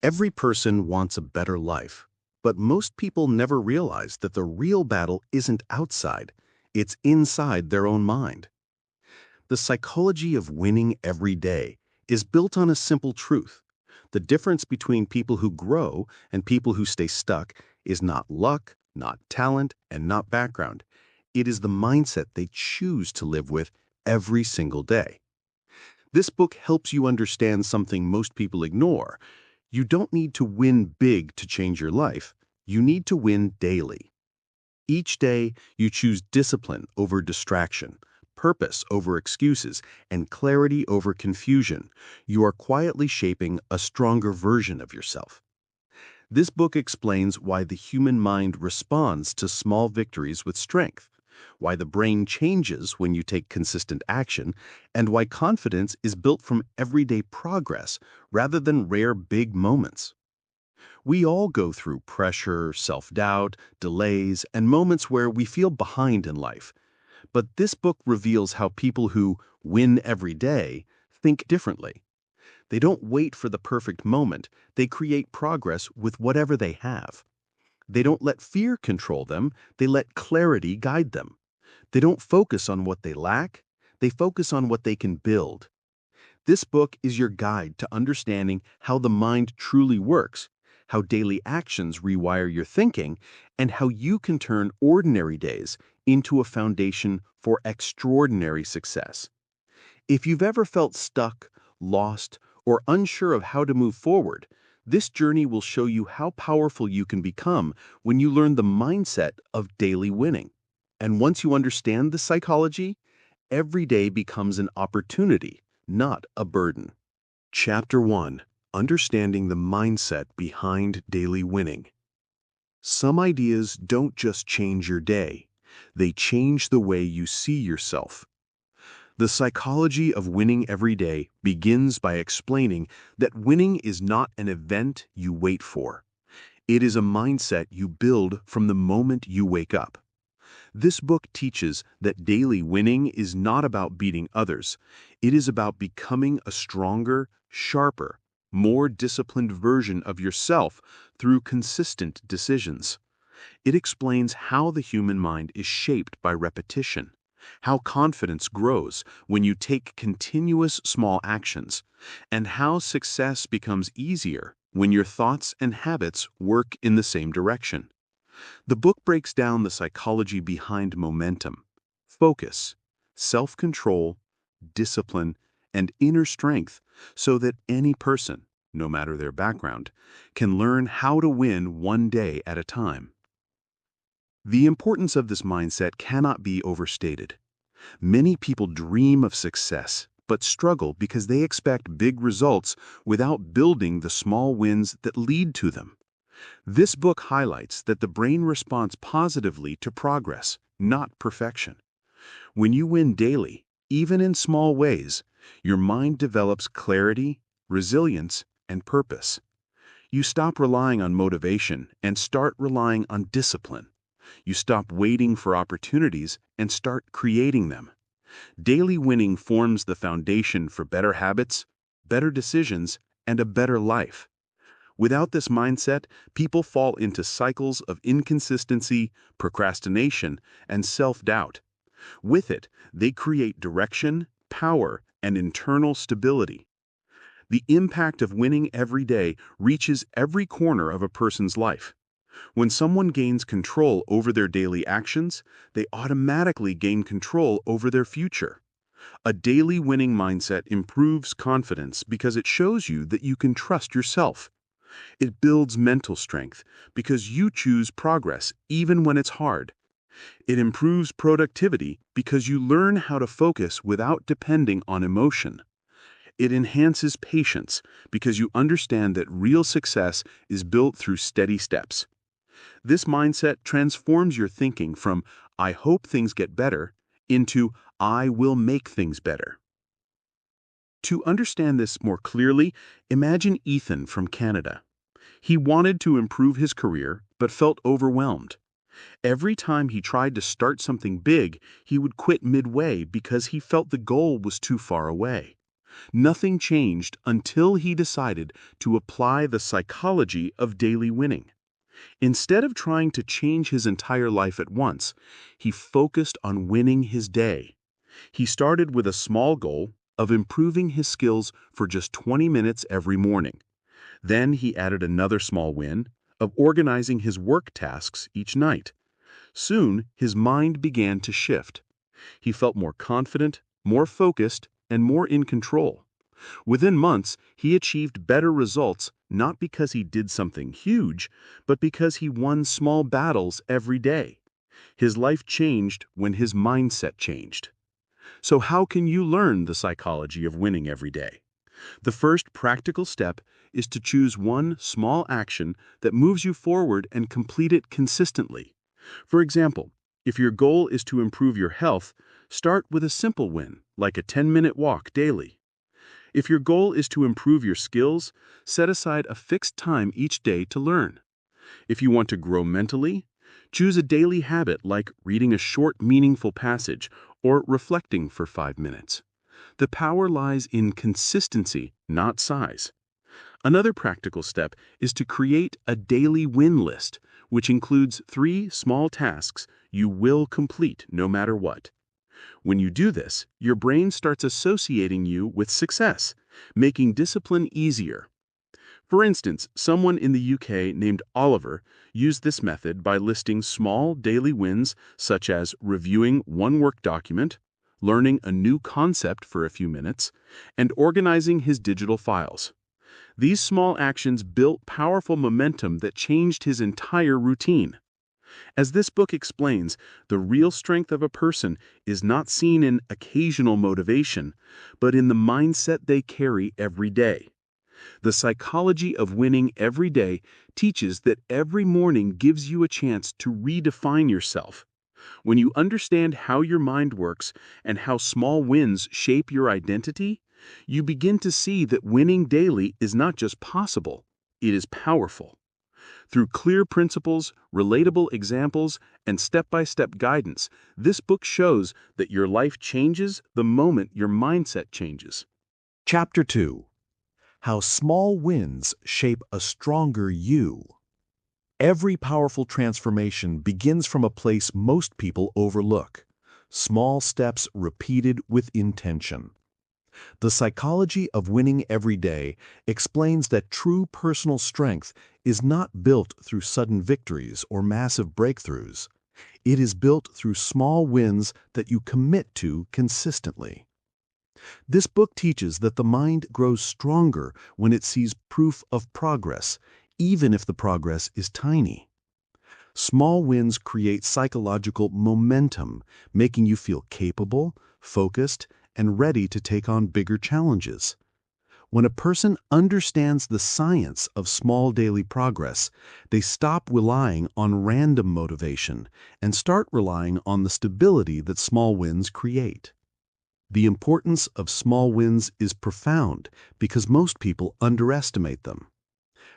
Every person wants a better life, but most people never realize that the real battle isn't outside, it's inside their own mind. The psychology of winning every day is built on a simple truth. The difference between people who grow and people who stay stuck is not luck, not talent, and not background. It is the mindset they choose to live with every single day. This book helps you understand something most people ignore. You don't need to win big to change your life. You need to win daily. Each day, you choose discipline over distraction, purpose over excuses, and clarity over confusion. You are quietly shaping a stronger version of yourself. This book explains why the human mind responds to small victories with strength, why the brain changes when you take consistent action, and why confidence is built from everyday progress rather than rare big moments. We all go through pressure, self-doubt, delays, and moments where we feel behind in life. But this book reveals how people who win every day think differently. They don't wait for the perfect moment, they create progress with whatever they have. They don't let fear control them, they let clarity guide them. They don't focus on what they lack, they focus on what they can build. This book is your guide to understanding how the mind truly works, how daily actions rewire your thinking, and how you can turn ordinary days into a foundation for extraordinary success. If you've ever felt stuck, lost, or unsure of how to move forward, this journey will show you how powerful you can become when you learn the mindset of daily winning. And once you understand the psychology, every day becomes an opportunity, not a burden. Chapter 1: Understanding the Mindset Behind Daily Winning. Some ideas don't just change your day, they change the way you see yourself. The psychology of winning every day begins by explaining that winning is not an event you wait for. It is a mindset you build from the moment you wake up. This book teaches that daily winning is not about beating others. It is about becoming a stronger, sharper, more disciplined version of yourself through consistent decisions. It explains how the human mind is shaped by repetition, how confidence grows when you take continuous small actions, and how success becomes easier when your thoughts and habits work in the same direction. The book breaks down the psychology behind momentum, focus, self-control, discipline, and inner strength so that any person, no matter their background, can learn how to win one day at a time. The importance of this mindset cannot be overstated. Many people dream of success, but struggle because they expect big results without building the small wins that lead to them. This book highlights that the brain responds positively to progress, not perfection. When you win daily, even in small ways, your mind develops clarity, resilience, and purpose. You stop relying on motivation and start relying on discipline. You stop waiting for opportunities and start creating them. Daily winning forms the foundation for better habits, better decisions, and a better life. Without this mindset, people fall into cycles of inconsistency, procrastination, and self-doubt. With it, they create direction, power, and internal stability. The impact of winning every day reaches every corner of a person's life. When someone gains control over their daily actions, they automatically gain control over their future. A daily winning mindset improves confidence because it shows you that you can trust yourself. It builds mental strength because you choose progress even when it's hard. It improves productivity because you learn how to focus without depending on emotion. It enhances patience because you understand that real success is built through steady steps. This mindset transforms your thinking from "I hope things get better" into "I will make things better." To understand this more clearly, imagine Ethan from Canada. He wanted to improve his career, but felt overwhelmed. Every time he tried to start something big, he would quit midway because he felt the goal was too far away. Nothing changed until he decided to apply the psychology of daily winning. Instead of trying to change his entire life at once, he focused on winning his day. He started with a small goal of improving his skills for just 20 minutes every morning. Then he added another small win of organizing his work tasks each night. Soon, his mind began to shift. He felt more confident, more focused, and more in control. Within months, he achieved better results not because he did something huge, but because he won small battles every day. His life changed when his mindset changed. So how can you learn the psychology of winning every day? The first practical step is to choose one small action that moves you forward and complete it consistently. For example, if your goal is to improve your health, start with a simple win, like a 10-minute walk daily. If your goal is to improve your skills, set aside a fixed time each day to learn. If you want to grow mentally, choose a daily habit like reading a short, meaningful passage or reflecting for 5 minutes. The power lies in consistency, not size. Another practical step is to create a daily win list, which includes 3 small tasks you will complete no matter what. When you do this, your brain starts associating you with success, making discipline easier. For instance, someone in the UK named Oliver used this method by listing small daily wins such as reviewing one work document, learning a new concept for a few minutes, and organizing his digital files. These small actions built powerful momentum that changed his entire routine. As this book explains, the real strength of a person is not seen in occasional motivation, but in the mindset they carry every day. The psychology of winning every day teaches that every morning gives you a chance to redefine yourself. When you understand how your mind works and how small wins shape your identity, you begin to see that winning daily is not just possible, it is powerful. Through clear principles, relatable examples, and step-by-step guidance, this book shows that your life changes the moment your mindset changes. Chapter 2: How Small Wins Shape a Stronger You. Every powerful transformation begins from a place most people overlook: small steps repeated with intention. The psychology of winning every day explains that true personal strength is not built through sudden victories or massive breakthroughs. It is built through small wins that you commit to consistently. This book teaches that the mind grows stronger when it sees proof of progress, even if the progress is tiny. Small wins create psychological momentum, making you feel capable, focused, and ready to take on bigger challenges. When a person understands the science of small daily progress, they stop relying on random motivation and start relying on the stability that small wins create. The importance of small wins is profound because most people underestimate them.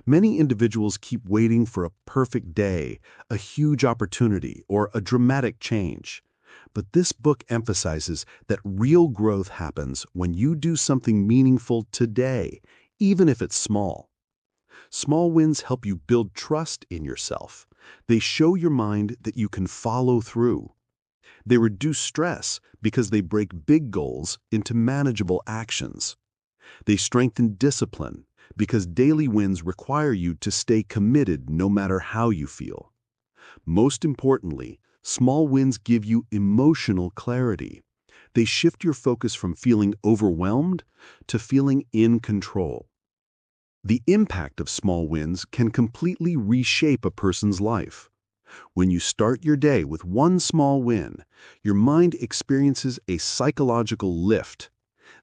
Many individuals keep waiting for a perfect day, a huge opportunity, or a dramatic change. But this book emphasizes that real growth happens when you do something meaningful today, even if it's small. Small wins help you build trust in yourself. They show your mind that you can follow through. They reduce stress because they break big goals into manageable actions. They strengthen discipline because daily wins require you to stay committed no matter how you feel. Most importantly, small wins give you emotional clarity. They shift your focus from feeling overwhelmed to feeling in control. The impact of small wins can completely reshape a person's life. When you start your day with one small win, your mind experiences a psychological lift.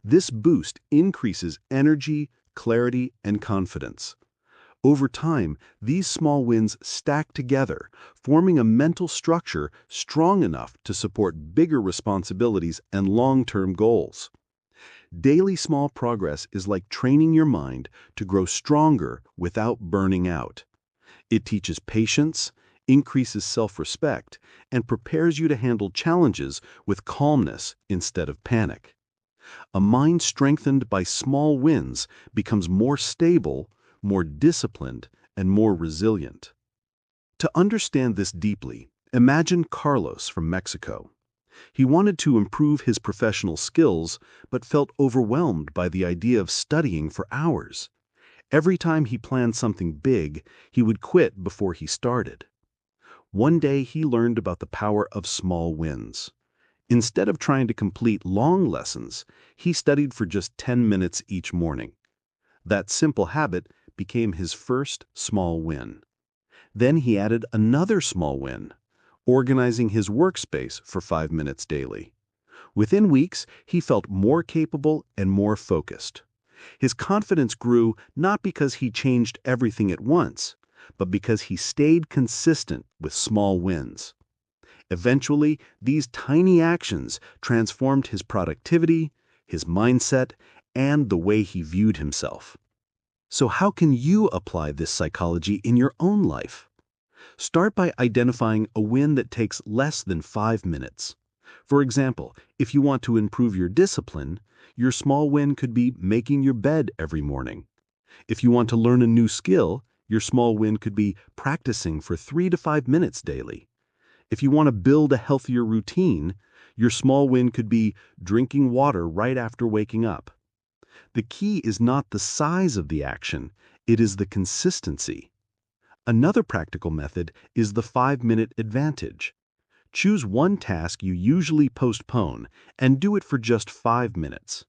This boost increases energy, clarity, and confidence. Over time, these small wins stack together, forming a mental structure strong enough to support bigger responsibilities and long-term goals. Daily small progress is like training your mind to grow stronger without burning out. It teaches patience, increases self-respect, and prepares you to handle challenges with calmness instead of panic. A mind strengthened by small wins becomes more stable, more disciplined, and more resilient. To understand this deeply, imagine Carlos from Mexico. He wanted to improve his professional skills, but felt overwhelmed by the idea of studying for hours. Every time he planned something big, he would quit before he started. One day he learned about the power of small wins. Instead of trying to complete long lessons, he studied for just 10 minutes each morning. That simple habit became his first small win. Then he added another small win, organizing his workspace for 5 minutes daily. Within weeks, he felt more capable and more focused. His confidence grew not because he changed everything at once, but because he stayed consistent with small wins. Eventually, these tiny actions transformed his productivity, his mindset, and the way he viewed himself. So how can you apply this psychology in your own life? Start by identifying a win that takes less than 5 minutes. For example, if you want to improve your discipline, your small win could be making your bed every morning. If you want to learn a new skill, your small win could be practicing for 3 to 5 minutes daily. If you want to build a healthier routine, your small win could be drinking water right after waking up. The key is not the size of the action, it is the consistency. Another practical method is the 5-minute advantage. Choose one task you usually postpone and do it for just 5 minutes.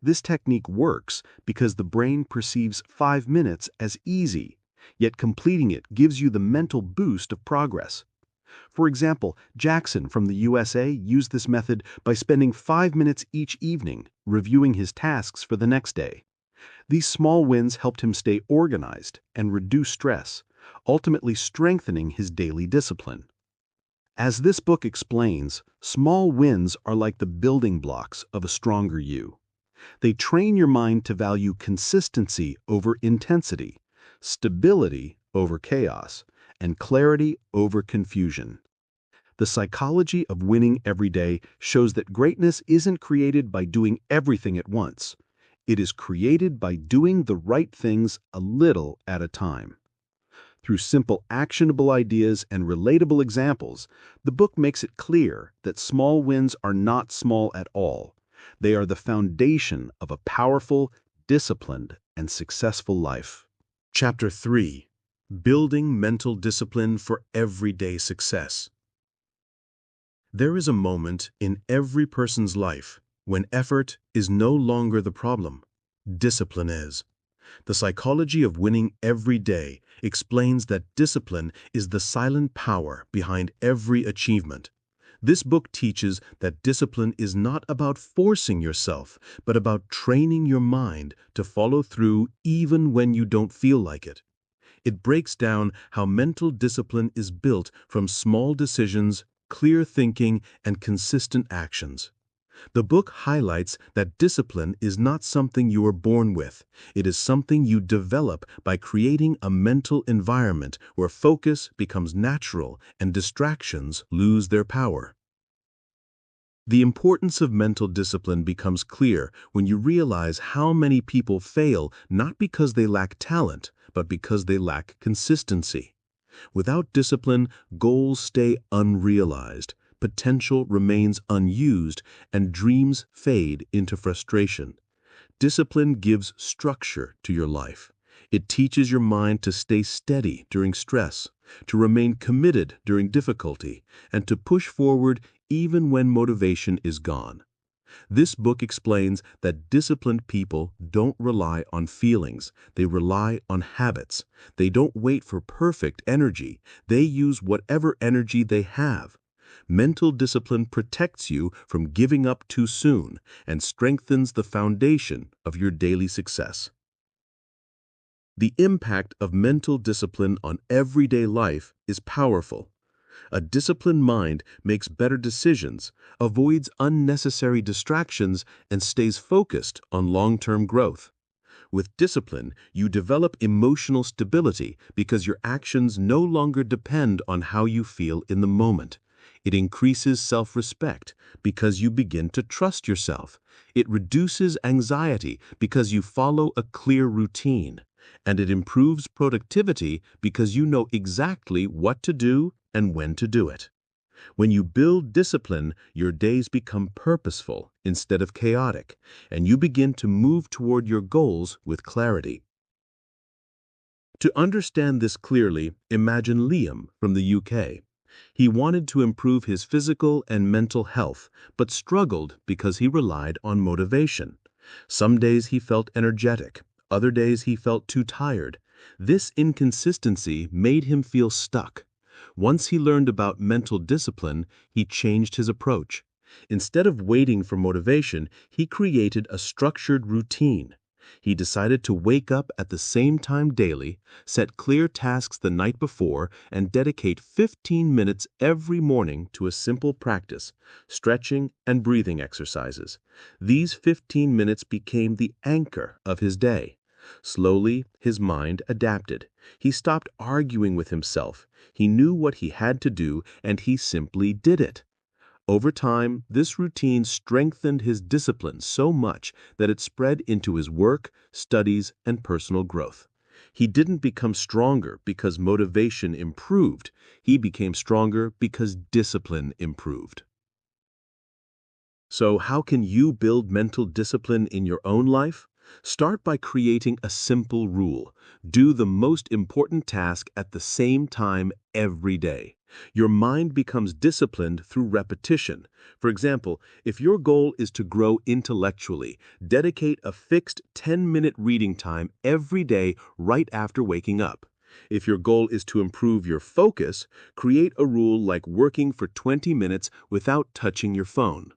This technique works because the brain perceives 5 minutes as easy, yet completing it gives you the mental boost of progress. For example, Jackson from the USA used this method by spending 5 minutes each evening reviewing his tasks for the next day. These small wins helped him stay organized and reduce stress, ultimately strengthening his daily discipline. As this book explains, small wins are like the building blocks of a stronger you. They train your mind to value consistency over intensity, stability over chaos, and clarity over confusion. The psychology of winning every day shows that greatness isn't created by doing everything at once. It is created by doing the right things a little at a time. Through simple, actionable ideas and relatable examples, the book makes it clear that small wins are not small at all. They are the foundation of a powerful, disciplined, and successful life. Chapter 3: Building Mental Discipline for Everyday Success. There is a moment in every person's life when effort is no longer the problem. Discipline is. The psychology of winning every day explains that discipline is the silent power behind every achievement. This book teaches that discipline is not about forcing yourself, but about training your mind to follow through even when you don't feel like it. It breaks down how mental discipline is built from small decisions, clear thinking, and consistent actions. The book highlights that discipline is not something you are born with. It is something you develop by creating a mental environment where focus becomes natural and distractions lose their power. The importance of mental discipline becomes clear when you realize how many people fail not because they lack talent, but because they lack consistency. Without discipline, goals stay unrealized, potential remains unused, and dreams fade into frustration. Discipline gives structure to your life. It teaches your mind to stay steady during stress, to remain committed during difficulty, and to push forward even when motivation is gone. This book explains that disciplined people don't rely on feelings, they rely on habits. They don't wait for perfect energy, they use whatever energy they have. Mental discipline protects you from giving up too soon and strengthens the foundation of your daily success. The impact of mental discipline on everyday life is powerful. A disciplined mind makes better decisions, avoids unnecessary distractions, and stays focused on long-term growth. With discipline, you develop emotional stability because your actions no longer depend on how you feel in the moment. It increases self-respect because you begin to trust yourself. It reduces anxiety because you follow a clear routine. And it improves productivity because you know exactly what to do and when to do it. When you build discipline, your days become purposeful instead of chaotic, and you begin to move toward your goals with clarity. To understand this clearly, imagine Liam from the UK. He wanted to improve his physical and mental health, but struggled because he relied on motivation. Some days he felt energetic, other days he felt too tired. This inconsistency made him feel stuck. Once he learned about mental discipline, he changed his approach. Instead of waiting for motivation, he created a structured routine. He decided to wake up at the same time daily, set clear tasks the night before, and dedicate 15 minutes every morning to a simple practice, stretching and breathing exercises. These 15 minutes became the anchor of his day. Slowly, his mind adapted. He stopped arguing with himself. He knew what he had to do, and he simply did it. Over time, this routine strengthened his discipline so much that it spread into his work, studies, and personal growth. He didn't become stronger because motivation improved. He became stronger because discipline improved. So how can you build mental discipline in your own life? Start by creating a simple rule. Do the most important task at the same time every day. Your mind becomes disciplined through repetition. For example, if your goal is to grow intellectually, dedicate a fixed 10-minute reading time every day right after waking up. If your goal is to improve your focus, create a rule like working for 20 minutes without touching your phone.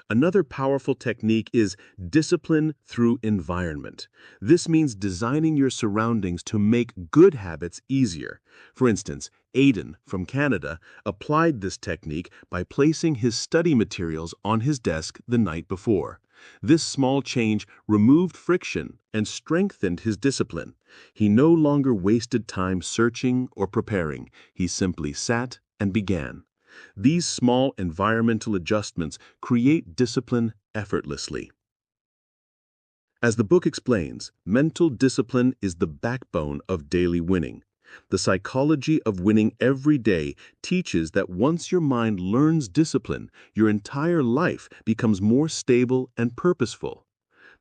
Another powerful technique is discipline through environment. This means designing your surroundings to make good habits easier. For instance, Aidan from Canada applied this technique by placing his study materials on his desk the night before. This small change removed friction and strengthened his discipline. He no longer wasted time searching or preparing. He simply sat and began. These small environmental adjustments create discipline effortlessly. As the book explains, mental discipline is the backbone of daily winning. The psychology of winning every day teaches that once your mind learns discipline, your entire life becomes more stable and purposeful.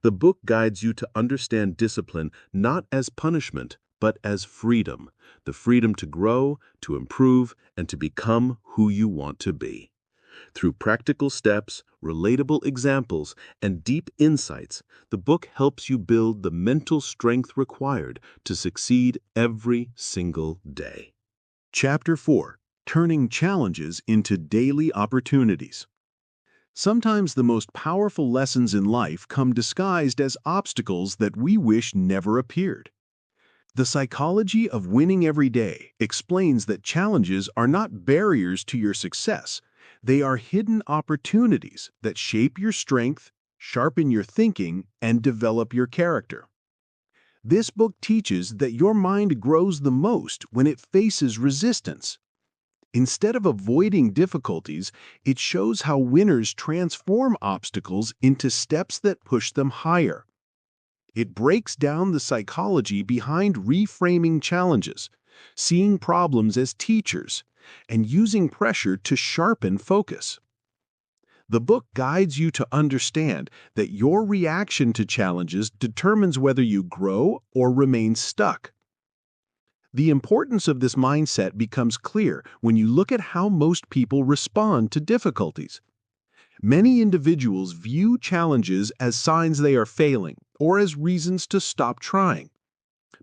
The book guides you to understand discipline not as punishment, but as freedom, the freedom to grow, to improve, and to become who you want to be. Through practical steps, relatable examples, and deep insights, the book helps you build the mental strength required to succeed every single day. Chapter 4: Turning Challenges into Daily Opportunities. Sometimes the most powerful lessons in life come disguised as obstacles that we wish never appeared. The psychology of winning every day explains that challenges are not barriers to your success. They are hidden opportunities that shape your strength, sharpen your thinking, and develop your character. This book teaches that your mind grows the most when it faces resistance. Instead of avoiding difficulties, it shows how winners transform obstacles into steps that push them higher. It breaks down the psychology behind reframing challenges, seeing problems as teachers, and using pressure to sharpen focus. The book guides you to understand that your reaction to challenges determines whether you grow or remain stuck. The importance of this mindset becomes clear when you look at how most people respond to difficulties. Many individuals view challenges as signs they are failing or as reasons to stop trying.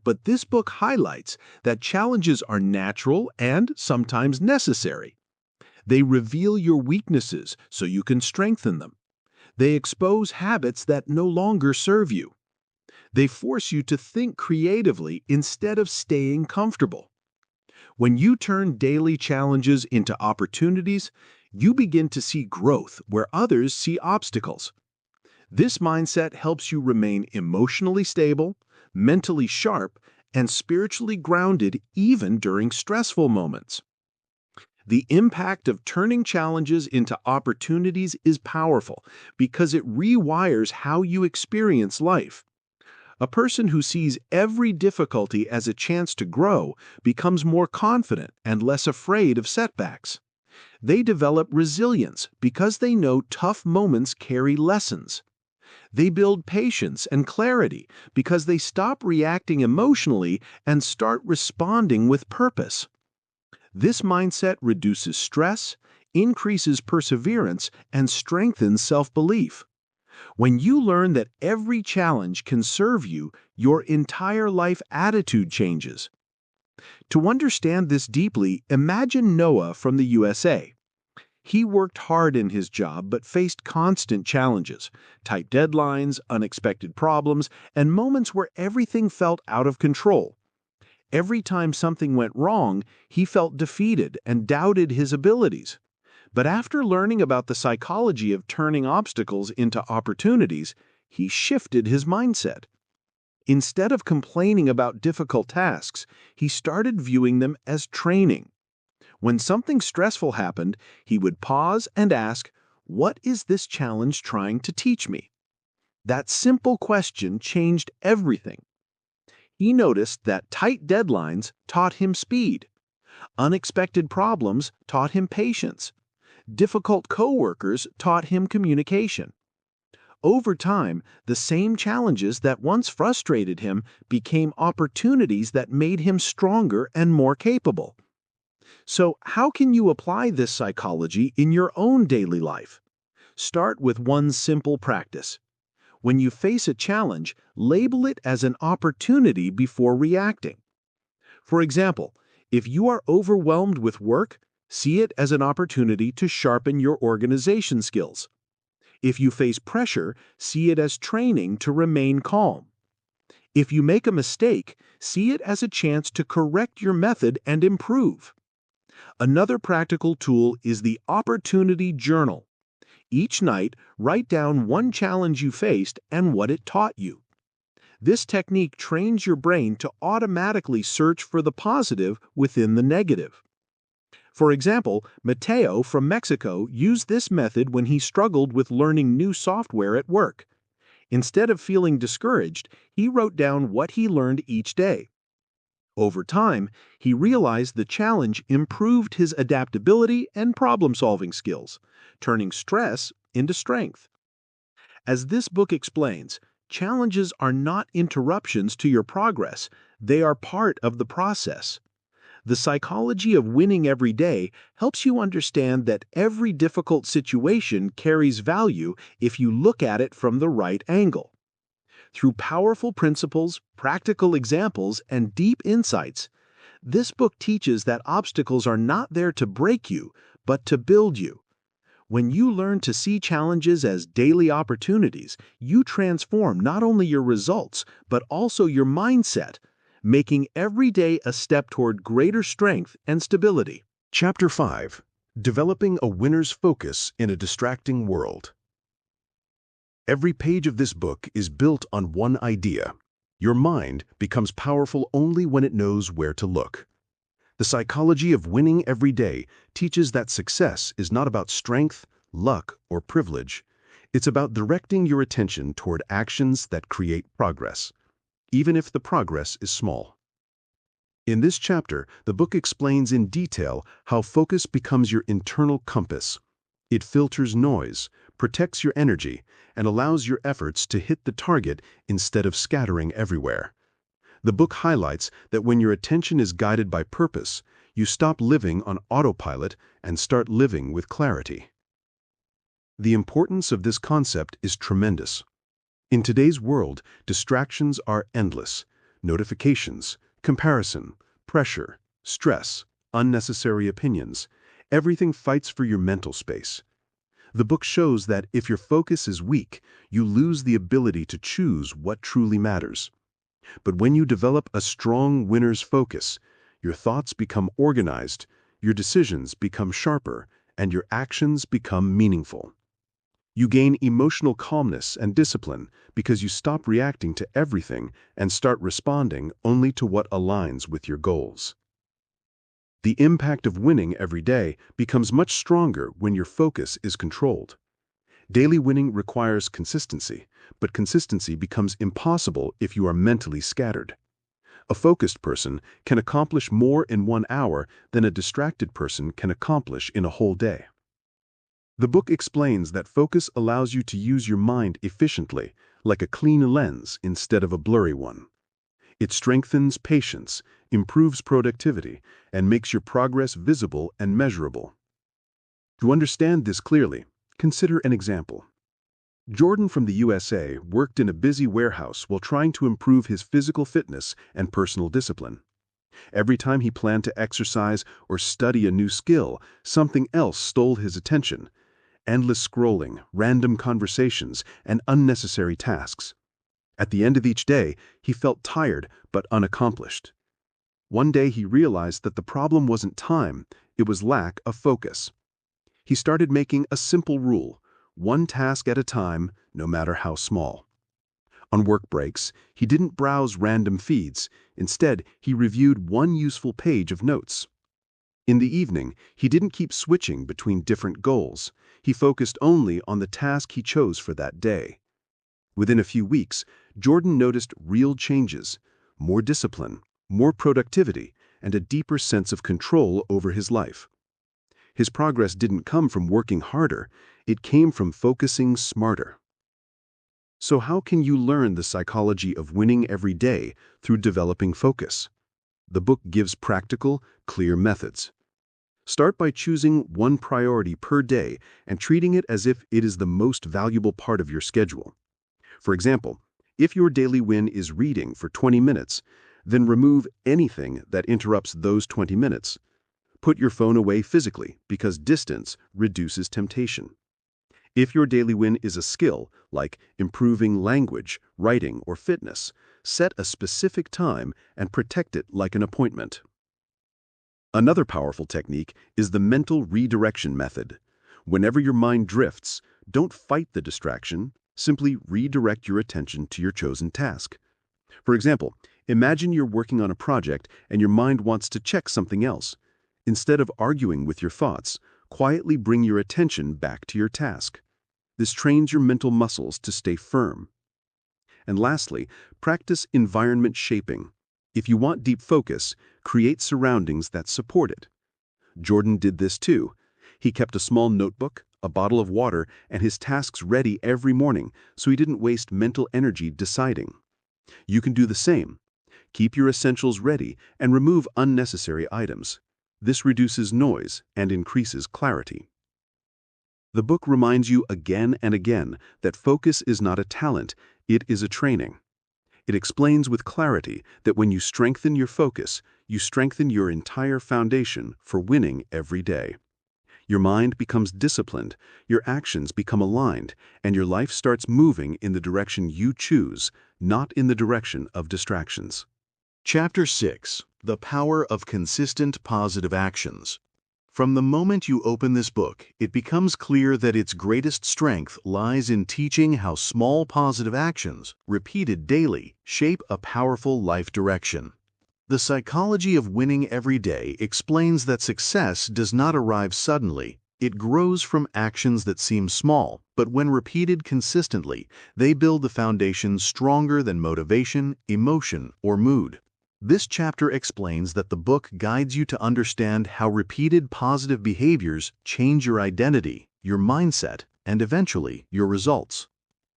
But this book highlights that challenges are natural and sometimes necessary. They reveal your weaknesses so you can strengthen them. They expose habits that no longer serve you. They force you to think creatively instead of staying comfortable. When you turn daily challenges into opportunities, you begin to see growth where others see obstacles. This mindset helps you remain emotionally stable, mentally sharp, and spiritually grounded even during stressful moments. The impact of turning challenges into opportunities is powerful because it rewires how you experience life. A person who sees every difficulty as a chance to grow becomes more confident and less afraid of setbacks. They develop resilience because they know tough moments carry lessons. They build patience and clarity because they stop reacting emotionally and start responding with purpose. This mindset reduces stress, increases perseverance, and strengthens self-belief. When you learn that every challenge can serve you, your entire life attitude changes. To understand this deeply, imagine Noah from the USA. He worked hard in his job but faced constant challenges, tight deadlines, unexpected problems, and moments where everything felt out of control. Every time something went wrong, he felt defeated and doubted his abilities. But after learning about the psychology of turning obstacles into opportunities, he shifted his mindset. Instead of complaining about difficult tasks, he started viewing them as training. When something stressful happened, he would pause and ask, "What is this challenge trying to teach me?" That simple question changed everything. He noticed that tight deadlines taught him speed. Unexpected problems taught him patience. Difficult coworkers taught him communication. Over time, the same challenges that once frustrated him became opportunities that made him stronger and more capable. So, how can you apply this psychology in your own daily life? Start with one simple practice. When you face a challenge, label it as an opportunity before reacting. For example, if you are overwhelmed with work, see it as an opportunity to sharpen your organization skills. If you face pressure, see it as training to remain calm. If you make a mistake, see it as a chance to correct your method and improve. Another practical tool is the opportunity journal. Each night, write down one challenge you faced and what it taught you. This technique trains your brain to automatically search for the positive within the negative. For example, Mateo from Mexico used this method when he struggled with learning new software at work. Instead of feeling discouraged, he wrote down what he learned each day. Over time, he realized the challenge improved his adaptability and problem-solving skills, turning stress into strength. As this book explains, challenges are not interruptions to your progress, they are part of the process. The psychology of winning every day helps you understand that every difficult situation carries value if you look at it from the right angle. Through powerful principles, practical examples, and deep insights, this book teaches that obstacles are not there to break you, but to build you. When you learn to see challenges as daily opportunities, you transform not only your results, but also your mindset, making every day a step toward greater strength and stability. Chapter 5. Developing a Winner's Focus in a Distracting World. Every page of this book is built on one idea. Your mind becomes powerful only when it knows where to look. The psychology of winning every day teaches that success is not about strength, luck, or privilege. It's about directing your attention toward actions that create progress, even if the progress is small. In this chapter, the book explains in detail how focus becomes your internal compass. It filters noise, protects your energy, and allows your efforts to hit the target instead of scattering everywhere. The book highlights that when your attention is guided by purpose, you stop living on autopilot and start living with clarity. The importance of this concept is tremendous. In today's world, distractions are endless. Notifications, comparison, pressure, stress, unnecessary opinions. Everything fights for your mental space. The book shows that if your focus is weak, you lose the ability to choose what truly matters. But when you develop a strong winner's focus, your thoughts become organized, your decisions become sharper, and your actions become meaningful. You gain emotional calmness and discipline because you stop reacting to everything and start responding only to what aligns with your goals. The impact of winning every day becomes much stronger when your focus is controlled. Daily winning requires consistency, but consistency becomes impossible if you are mentally scattered. A focused person can accomplish more in 1 hour than a distracted person can accomplish in a whole day. The book explains that focus allows you to use your mind efficiently, like a clean lens instead of a blurry one. It strengthens patience, improves productivity, and makes your progress visible and measurable. To understand this clearly, consider an example. Jordan from the USA worked in a busy warehouse while trying to improve his physical fitness and personal discipline. Every time he planned to exercise or study a new skill, something else stole his attention. Endless scrolling, random conversations, and unnecessary tasks. At the end of each day, he felt tired but unaccomplished. One day he realized that the problem wasn't time, it was lack of focus. He started making a simple rule: one task at a time, no matter how small. On work breaks, he didn't browse random feeds. Instead, he reviewed one useful page of notes. In the evening, he didn't keep switching between different goals. He focused only on the task he chose for that day. Within a few weeks, Jordan noticed real changes: more discipline, more productivity, and a deeper sense of control over his life. His progress didn't come from working harder, it came from focusing smarter. So how can you learn the psychology of winning every day through developing focus? The book gives practical, clear methods. Start by choosing one priority per day and treating it as if it is the most valuable part of your schedule. For example, if your daily win is reading for 20 minutes, then remove anything that interrupts those 20 minutes. Put your phone away physically because distance reduces temptation. If your daily win is a skill, like improving language, writing, or fitness, set a specific time and protect it like an appointment. Another powerful technique is the mental redirection method. Whenever your mind drifts, don't fight the distraction, simply redirect your attention to your chosen task. For example, imagine you're working on a project and your mind wants to check something else. Instead of arguing with your thoughts, quietly bring your attention back to your task. This trains your mental muscles to stay firm. And lastly, practice environment shaping. If you want deep focus, create surroundings that support it. Jordan did this too. He kept a small notebook, a bottle of water, and his tasks ready every morning so he didn't waste mental energy deciding. You can do the same. Keep your essentials ready and remove unnecessary items. This reduces noise and increases clarity. The book reminds you again and again that focus is not a talent, it is a training. It explains with clarity that when you strengthen your focus, you strengthen your entire foundation for winning every day. Your mind becomes disciplined, your actions become aligned, and your life starts moving in the direction you choose, not in the direction of distractions. Chapter 6: The Power of Consistent Positive Actions. From the moment you open this book, it becomes clear that its greatest strength lies in teaching how small positive actions, repeated daily, shape a powerful life direction. The psychology of winning every day explains that success does not arrive suddenly. It grows from actions that seem small, but when repeated consistently, they build the foundation stronger than motivation, emotion, or mood. This chapter explains that the book guides you to understand how repeated positive behaviors change your identity, your mindset, and eventually your results.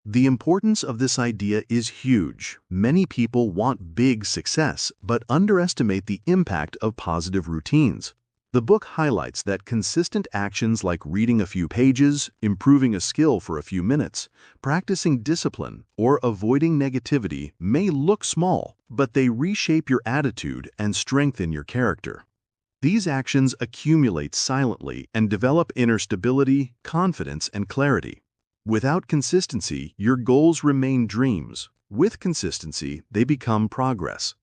The importance of this idea is huge. Many people want big success, but underestimate the impact of positive routines. The book highlights that consistent actions like reading a few pages, improving a skill for a few minutes, practicing discipline, or avoiding negativity may look small, but they reshape your attitude and strengthen your character. These actions accumulate silently and develop inner stability, confidence, and clarity. Without consistency, your goals remain dreams. With consistency, they become progress.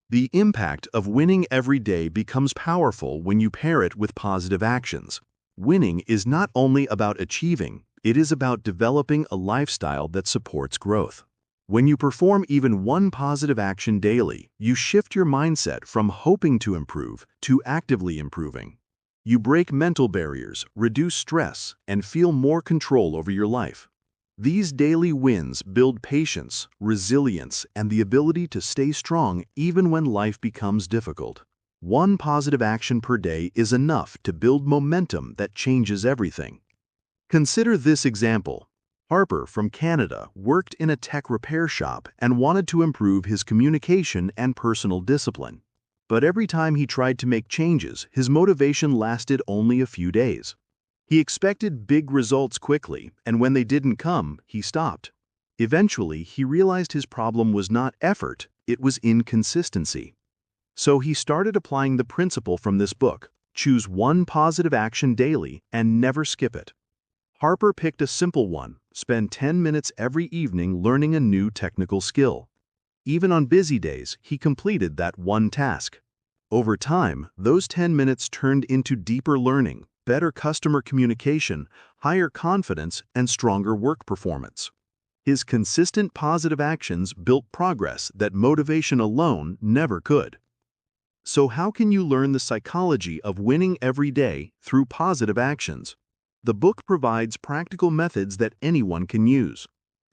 The impact of winning every day becomes powerful when you pair it with positive actions. Winning is not only about achieving, it is about developing a lifestyle that supports growth. When you perform even one positive action daily, you shift your mindset from hoping to improve to actively improving. You break mental barriers, reduce stress, and feel more control over your life. These daily wins build patience, resilience, and the ability to stay strong even when life becomes difficult. One positive action per day is enough to build momentum that changes everything. Consider this example. Harper from Canada worked in a tech repair shop and wanted to improve his communication and personal discipline. But every time he tried to make changes, his motivation lasted only a few days. He expected big results quickly, and when they didn't come, he stopped. Eventually, he realized his problem was not effort, it was inconsistency. So he started applying the principle from this book: choose one positive action daily and never skip it. Harper picked a simple one: spend 10 minutes every evening learning a new technical skill. Even on busy days, he completed that one task. Over time, those 10 minutes turned into deeper learning, better customer communication, higher confidence, and stronger work performance. His consistent positive actions built progress that motivation alone never could. So how can you learn the psychology of winning every day through positive actions? The book provides practical methods that anyone can use.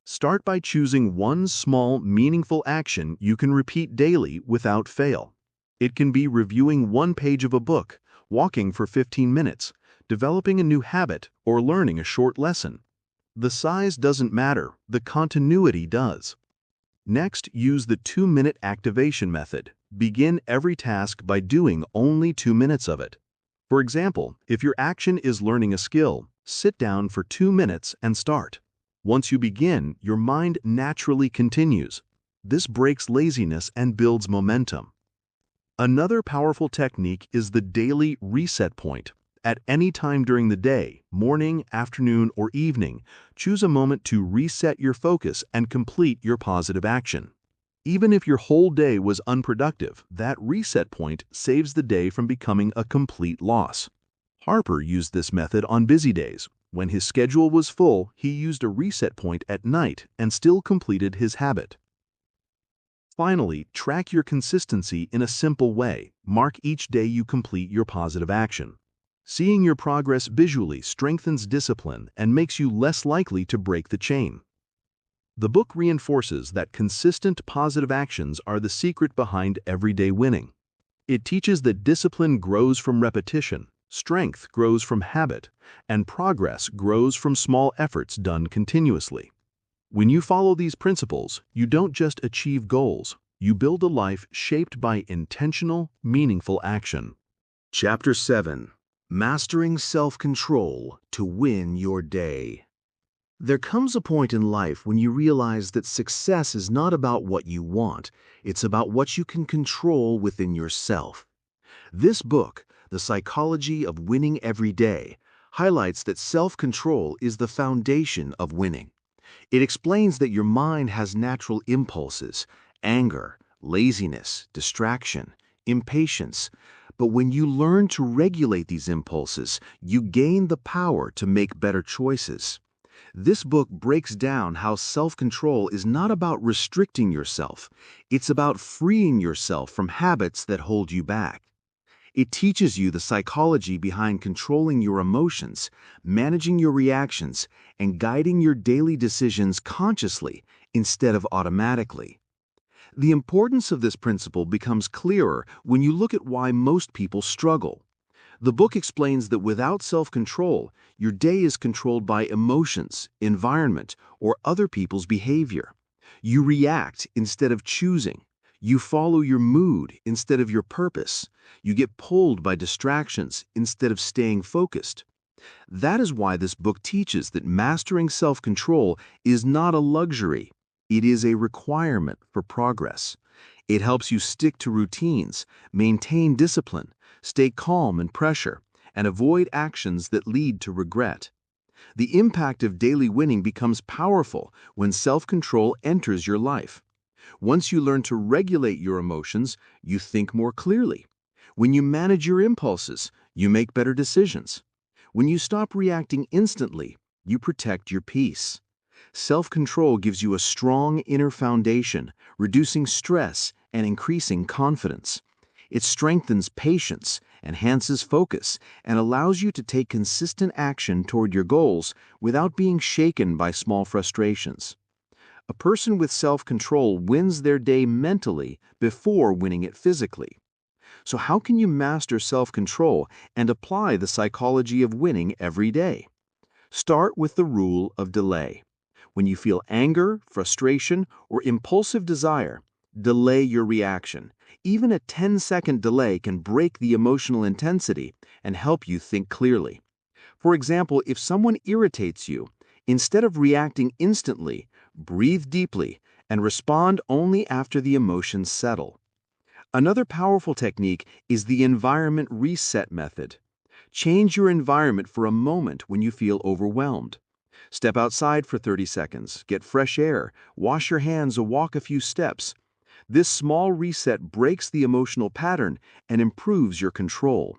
Start by choosing one small, meaningful action you can repeat daily without fail. It can be reviewing one page of a book, walking for 15 minutes, developing a new habit, or learning a short lesson. The size doesn't matter, the continuity does. Next, use the 2-minute activation method. Begin every task by doing only 2 minutes of it. For example, if your action is learning a skill, sit down for 2 minutes and start. Once you begin, your mind naturally continues. This breaks laziness and builds momentum. Another powerful technique is the daily reset point. At any time during the day, morning, afternoon, or evening, choose a moment to reset your focus and complete your positive action. Even if your whole day was unproductive, that reset point saves the day from becoming a complete loss. Harper used this method on busy days. When his schedule was full, he used a reset point at night and still completed his habit. Finally, track your consistency in a simple way. Mark each day you complete your positive action. Seeing your progress visually strengthens discipline and makes you less likely to break the chain. The book reinforces that consistent positive actions are the secret behind everyday winning. It teaches that discipline grows from repetition, strength grows from habit, and progress grows from small efforts done continuously. When you follow these principles, you don't just achieve goals, you build a life shaped by intentional, meaningful action. Chapter 7: Mastering Self-Control to Win Your Day. There comes a point in life when you realize that success is not about what you want, it's about what you can control within yourself. This book, The Psychology of Winning Every Day, highlights that self-control is the foundation of winning. It explains that your mind has natural impulses: anger, laziness, distraction, impatience. But when you learn to regulate these impulses, you gain the power to make better choices. This book breaks down how self-control is not about restricting yourself. It's about freeing yourself from habits that hold you back. It teaches you the psychology behind controlling your emotions, managing your reactions, and guiding your daily decisions consciously instead of automatically. The importance of this principle becomes clearer when you look at why most people struggle. The book explains that without self-control, your day is controlled by emotions, environment, or other people's behavior. You react instead of choosing. You follow your mood instead of your purpose. You get pulled by distractions instead of staying focused. That is why this book teaches that mastering self-control is not a luxury. It is a requirement for progress. It helps you stick to routines, maintain discipline, stay calm in pressure, and avoid actions that lead to regret. The impact of daily winning becomes powerful when self-control enters your life. Once you learn to regulate your emotions, you think more clearly. When you manage your impulses, you make better decisions. When you stop reacting instantly, you protect your peace. Self-control gives you a strong inner foundation, reducing stress and increasing confidence. It strengthens patience, enhances focus, and allows you to take consistent action toward your goals without being shaken by small frustrations. A person with self-control wins their day mentally before winning it physically. So how can you master self-control and apply the psychology of winning every day? Start with the rule of delay. When you feel anger, frustration, or impulsive desire, delay your reaction. Even a 10-second delay can break the emotional intensity and help you think clearly. For example, if someone irritates you, instead of reacting instantly, breathe deeply and respond only after the emotions settle. Another powerful technique is the environment reset method. Change your environment for a moment when you feel overwhelmed. Step outside for 30 seconds, get fresh air, wash your hands or walk a few steps. This small reset breaks the emotional pattern and improves your control.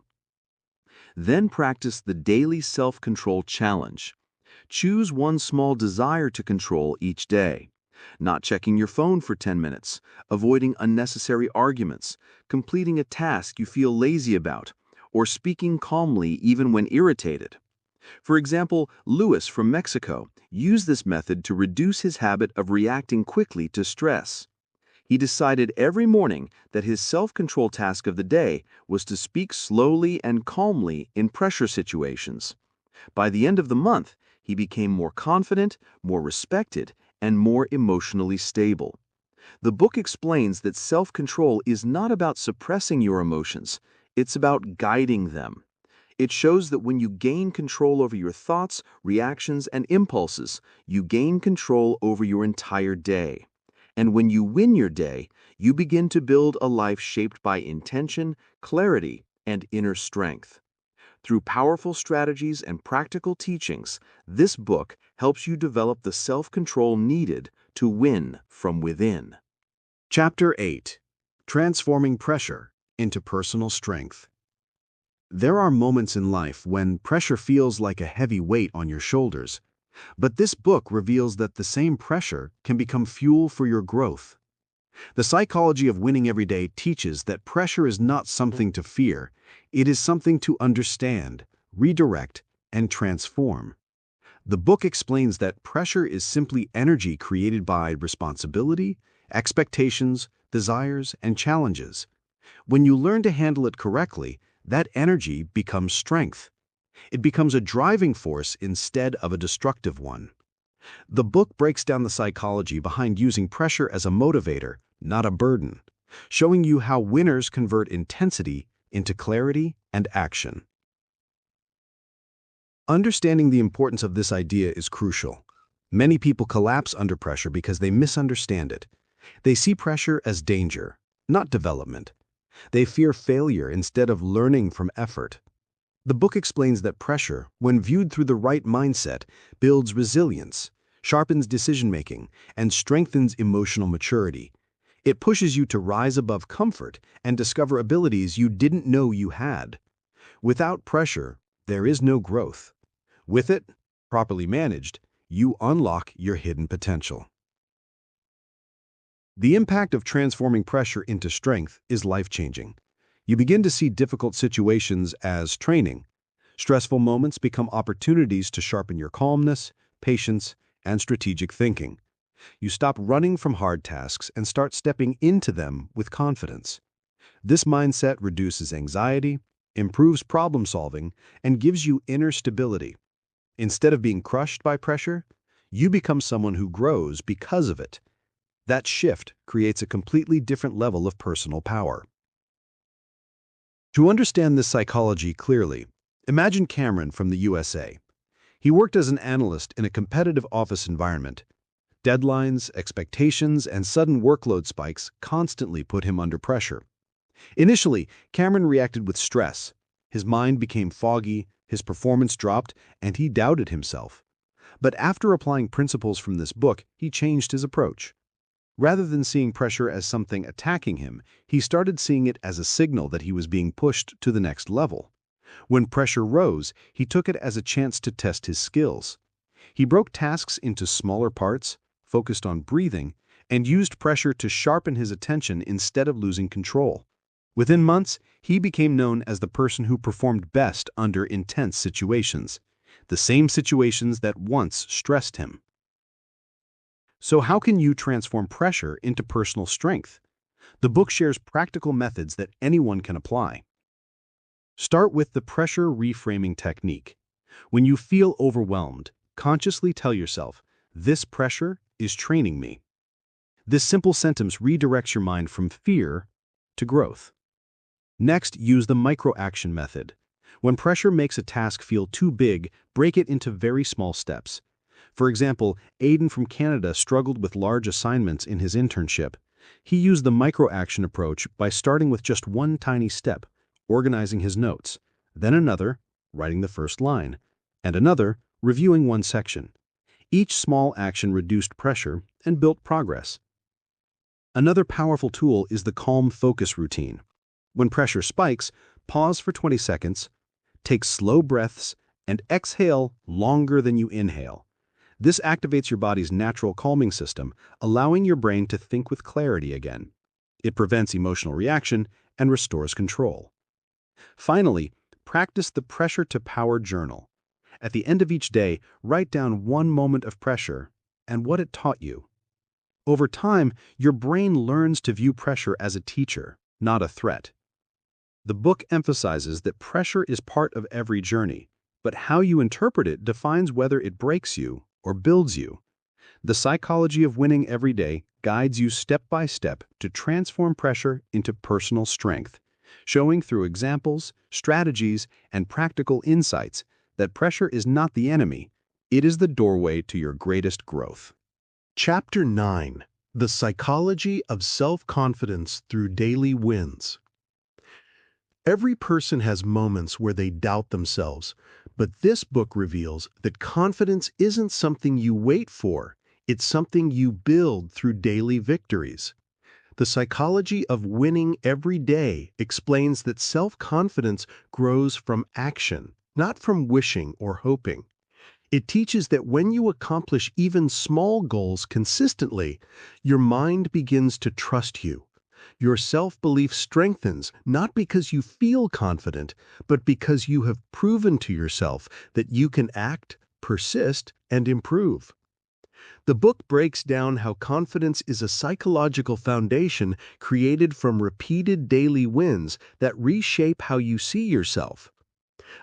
Then practice the daily self-control challenge. Choose one small desire to control each day. Not checking your phone for 10 minutes, avoiding unnecessary arguments, completing a task you feel lazy about, or speaking calmly even when irritated. For example, Luis from Mexico used this method to reduce his habit of reacting quickly to stress. He decided every morning that his self-control task of the day was to speak slowly and calmly in pressure situations. By the end of the month, he became more confident, more respected, and more emotionally stable. The book explains that self-control is not about suppressing your emotions, it's about guiding them. It shows that when you gain control over your thoughts, reactions, and impulses, you gain control over your entire day. And when you win your day, you begin to build a life shaped by intention, clarity, and inner strength. Through powerful strategies and practical teachings, this book helps you develop the self-control needed to win from within. Chapter 8. Transforming Pressure into Personal Strength. There are moments in life when pressure feels like a heavy weight on your shoulders, but this book reveals that the same pressure can become fuel for your growth. The psychology of winning every day teaches that pressure is not something to fear, it is something to understand, redirect, and transform. The book explains that pressure is simply energy created by responsibility, expectations, desires, and challenges. When you learn to handle it correctly, that energy becomes strength. It becomes a driving force instead of a destructive one. The book breaks down the psychology behind using pressure as a motivator, not a burden, showing you how winners convert intensity into clarity and action. Understanding the importance of this idea is crucial. Many people collapse under pressure because they misunderstand it. They see pressure as danger, not development. They fear failure instead of learning from effort. The book explains that pressure, when viewed through the right mindset, builds resilience, sharpens decision-making, and strengthens emotional maturity. It pushes you to rise above comfort and discover abilities you didn't know you had. Without pressure, there is no growth. With it, properly managed, you unlock your hidden potential. The impact of transforming pressure into strength is life-changing. You begin to see difficult situations as training. Stressful moments become opportunities to sharpen your calmness, patience, and strategic thinking. You stop running from hard tasks and start stepping into them with confidence. This mindset reduces anxiety, improves problem solving, and gives you inner stability. Instead of being crushed by pressure, you become someone who grows because of it. That shift creates a completely different level of personal power. To understand this psychology clearly, imagine Cameron from the USA. He worked as an analyst in a competitive office environment. Deadlines, expectations, and sudden workload spikes constantly put him under pressure. Initially, Cameron reacted with stress. His mind became foggy, his performance dropped, and he doubted himself. But after applying principles from this book, he changed his approach. Rather than seeing pressure as something attacking him, he started seeing it as a signal that he was being pushed to the next level. When pressure rose, he took it as a chance to test his skills. He broke tasks into smaller parts, focused on breathing, and used pressure to sharpen his attention instead of losing control. Within months, he became known as the person who performed best under intense situations, the same situations that once stressed him. So how can you transform pressure into personal strength? The book shares practical methods that anyone can apply. Start with the pressure reframing technique. When you feel overwhelmed, consciously tell yourself, "This pressure is training me." This simple sentence redirects your mind from fear to growth. Next, use the micro-action method. When pressure makes a task feel too big, break it into very small steps. For example, Aiden from Canada struggled with large assignments in his internship. He used the micro-action approach by starting with just one tiny step, organizing his notes, then another, writing the first line, and another, reviewing one section. Each small action reduced pressure and built progress. Another powerful tool is the calm focus routine. When pressure spikes, pause for 20 seconds, take slow breaths, and exhale longer than you inhale. This activates your body's natural calming system, allowing your brain to think with clarity again. It prevents emotional reaction and restores control. Finally, practice the pressure to power journal. At the end of each day, write down one moment of pressure and what it taught you. Over time, your brain learns to view pressure as a teacher, not a threat. The book emphasizes that pressure is part of every journey, but how you interpret it defines whether it breaks you or builds you. The psychology of winning every day guides you step by step to transform pressure into personal strength, showing through examples, strategies, and practical insights that pressure is not the enemy, it is the doorway to your greatest growth. Chapter 9: The Psychology of Self-Confidence Through Daily Wins. Every person has moments where they doubt themselves, but this book reveals that confidence isn't something you wait for, it's something you build through daily victories. The psychology of winning every day explains that self-confidence grows from action, not from wishing or hoping. It teaches that when you accomplish even small goals consistently, your mind begins to trust you. Your self-belief strengthens not because you feel confident, but because you have proven to yourself that you can act, persist, and improve. The book breaks down how confidence is a psychological foundation created from repeated daily wins that reshape how you see yourself.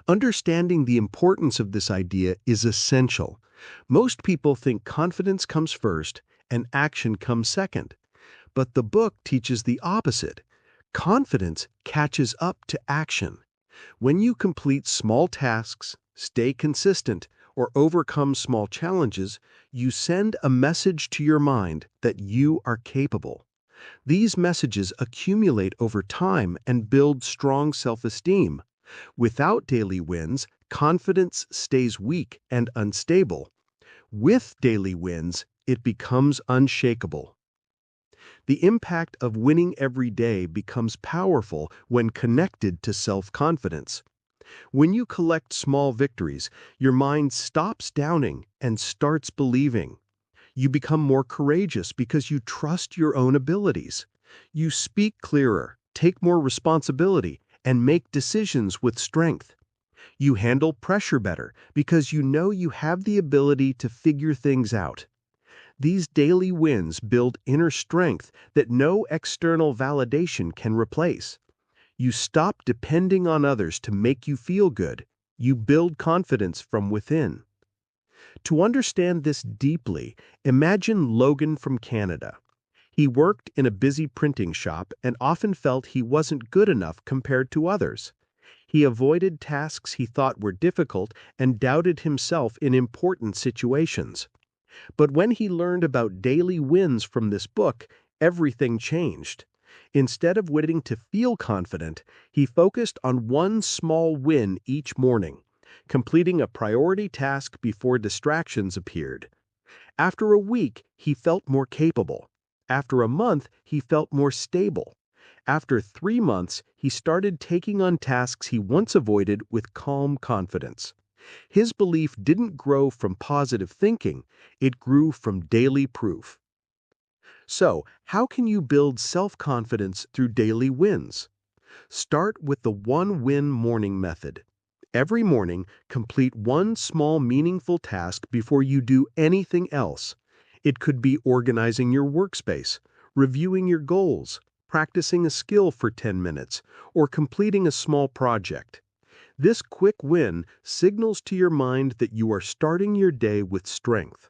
Understanding the importance of this idea is essential. Most people think confidence comes first and action comes second. But the book teaches the opposite. Confidence catches up to action. When you complete small tasks, stay consistent, or overcome small challenges, you send a message to your mind that you are capable. These messages accumulate over time and build strong self-esteem. Without daily wins, confidence stays weak and unstable. With daily wins, it becomes unshakable. The impact of winning every day becomes powerful when connected to self-confidence. When you collect small victories, your mind stops doubting and starts believing. You become more courageous because you trust your own abilities. You speak clearer, take more responsibility, and make decisions with strength. You handle pressure better because you know you have the ability to figure things out. These daily wins build inner strength that no external validation can replace. You stop depending on others to make you feel good. You build confidence from within. To understand this deeply, imagine Logan from Canada. He worked in a busy printing shop and often felt he wasn't good enough compared to others. He avoided tasks he thought were difficult and doubted himself in important situations. But when he learned about daily wins from this book, everything changed. Instead of waiting to feel confident, he focused on one small win each morning, completing a priority task before distractions appeared. After a week, he felt more capable. After a month, he felt more stable. After 3 months, he started taking on tasks he once avoided with calm confidence. His belief didn't grow from positive thinking, it grew from daily proof. So, how can you build self-confidence through daily wins? Start with the one-win morning method. Every morning, complete one small meaningful task before you do anything else. It could be organizing your workspace, reviewing your goals, practicing a skill for 10 minutes, or completing a small project. This quick win signals to your mind that you are starting your day with strength.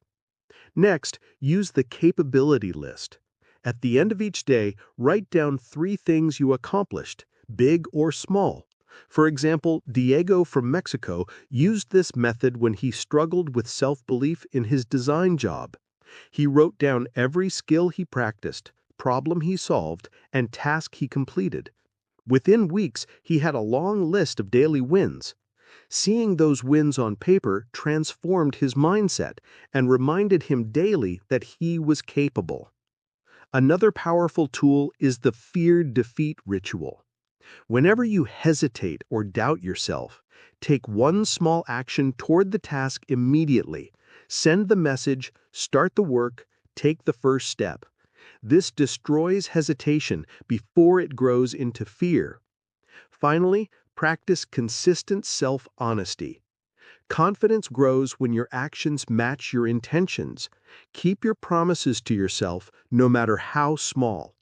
Next, use the capability list. At the end of each day, write down 3 things you accomplished, big or small. For example, Diego from Mexico used this method when he struggled with self-belief in his design job. He wrote down every skill he practiced, problem he solved, and task he completed. Within weeks, he had a long list of daily wins. Seeing those wins on paper transformed his mindset and reminded him daily that he was capable. Another powerful tool is the fear defeat ritual. Whenever you hesitate or doubt yourself, take one small action toward the task immediately. Send the message, start the work, take the first step. This destroys hesitation before it grows into fear. Finally, practice consistent self-honesty. Confidence grows when your actions match your intentions. Keep your promises to yourself, no matter how small.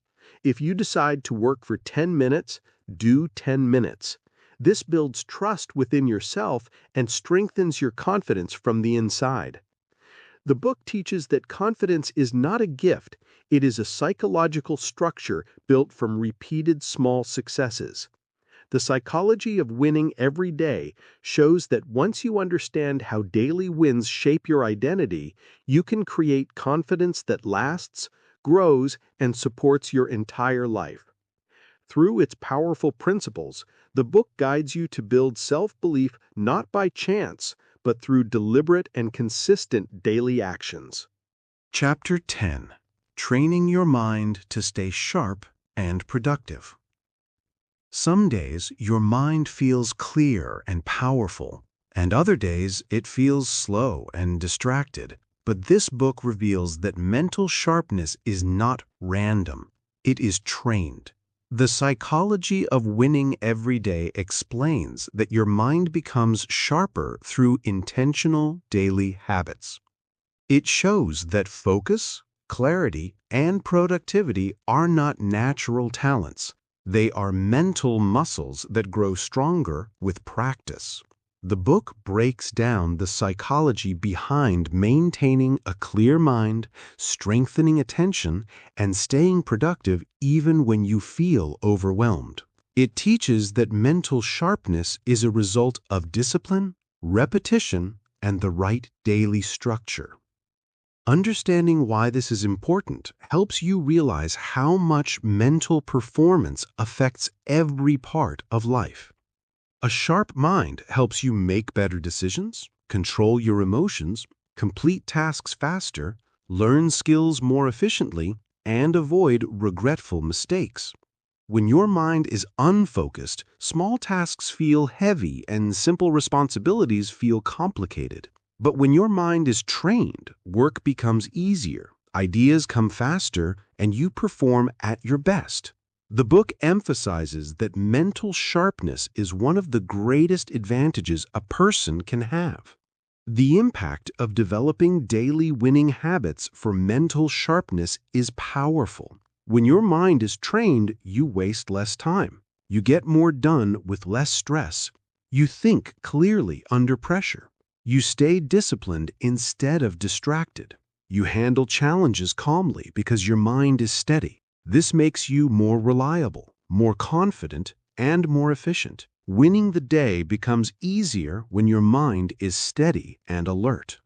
If you decide to work for 10 minutes, do 10 minutes. This builds trust within yourself and strengthens your confidence from the inside. The book teaches that confidence is not a gift, it is a psychological structure built from repeated small successes. The psychology of winning every day shows that once you understand how daily wins shape your identity, you can create confidence that lasts, grows, and supports your entire life. Through its powerful principles, the book guides you to build self-belief not by chance, but through deliberate and consistent daily actions. Chapter 10. Training your mind to stay sharp and productive. Some days your mind feels clear and powerful, and other days it feels slow and distracted. But this book reveals that mental sharpness is not random, it is trained. The psychology of winning every day explains that your mind becomes sharper through intentional daily habits. It shows that focus, clarity, and productivity are not natural talents. They are mental muscles that grow stronger with practice. The book breaks down the psychology behind maintaining a clear mind, strengthening attention, and staying productive even when you feel overwhelmed. It teaches that mental sharpness is a result of discipline, repetition, and the right daily structure. Understanding why this is important helps you realize how much mental performance affects every part of life. A sharp mind helps you make better decisions, control your emotions, complete tasks faster, learn skills more efficiently, and avoid regretful mistakes. When your mind is unfocused, small tasks feel heavy and simple responsibilities feel complicated. But when your mind is trained, work becomes easier, ideas come faster, and you perform at your best. The book emphasizes that mental sharpness is one of the greatest advantages a person can have. The impact of developing daily winning habits for mental sharpness is powerful. When your mind is trained, you waste less time. You get more done with less stress. You think clearly under pressure. You stay disciplined instead of distracted. You handle challenges calmly because your mind is steady. This makes you more reliable, more confident, and more efficient. Winning the day becomes easier when your mind is steady and alert.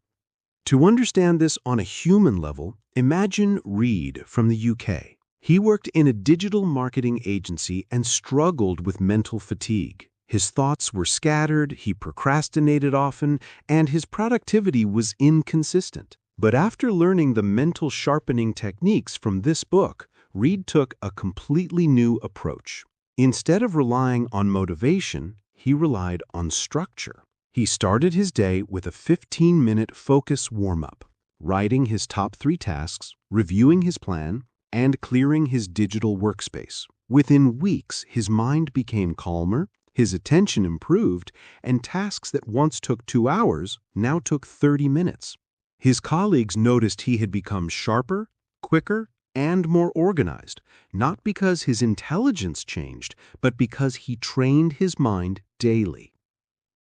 To understand this on a human level, imagine Reed from the UK. He worked in a digital marketing agency and struggled with mental fatigue. His thoughts were scattered, he procrastinated often, and his productivity was inconsistent. But after learning the mental sharpening techniques from this book, Reed took a completely new approach. Instead of relying on motivation, he relied on structure. He started his day with a 15-minute focus warm-up, writing his top 3 tasks, reviewing his plan, and clearing his digital workspace. Within weeks, his mind became calmer, his attention improved, and tasks that once took 2 hours now took 30 minutes. His colleagues noticed he had become sharper, quicker, and more organized, not because his intelligence changed, but because he trained his mind daily.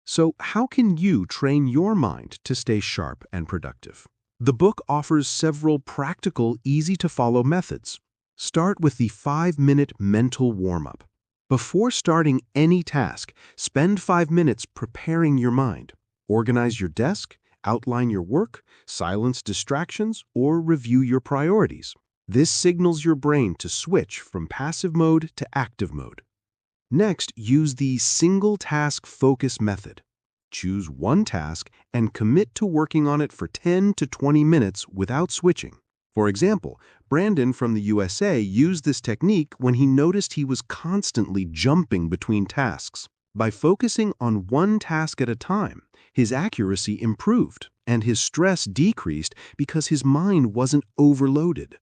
So, how can you train your mind to stay sharp and productive? The book offers several practical, easy-to-follow methods. Start with the 5-minute mental warm-up. Before starting any task, spend 5 minutes preparing your mind. Organize your desk, outline your work, silence distractions, or review your priorities. This signals your brain to switch from passive mode to active mode. Next, use the single task focus method. Choose one task and commit to working on it for 10 to 20 minutes without switching. For example, Brandon from the USA used this technique when he noticed he was constantly jumping between tasks. By focusing on one task at a time, his accuracy improved and his stress decreased because his mind wasn't overloaded.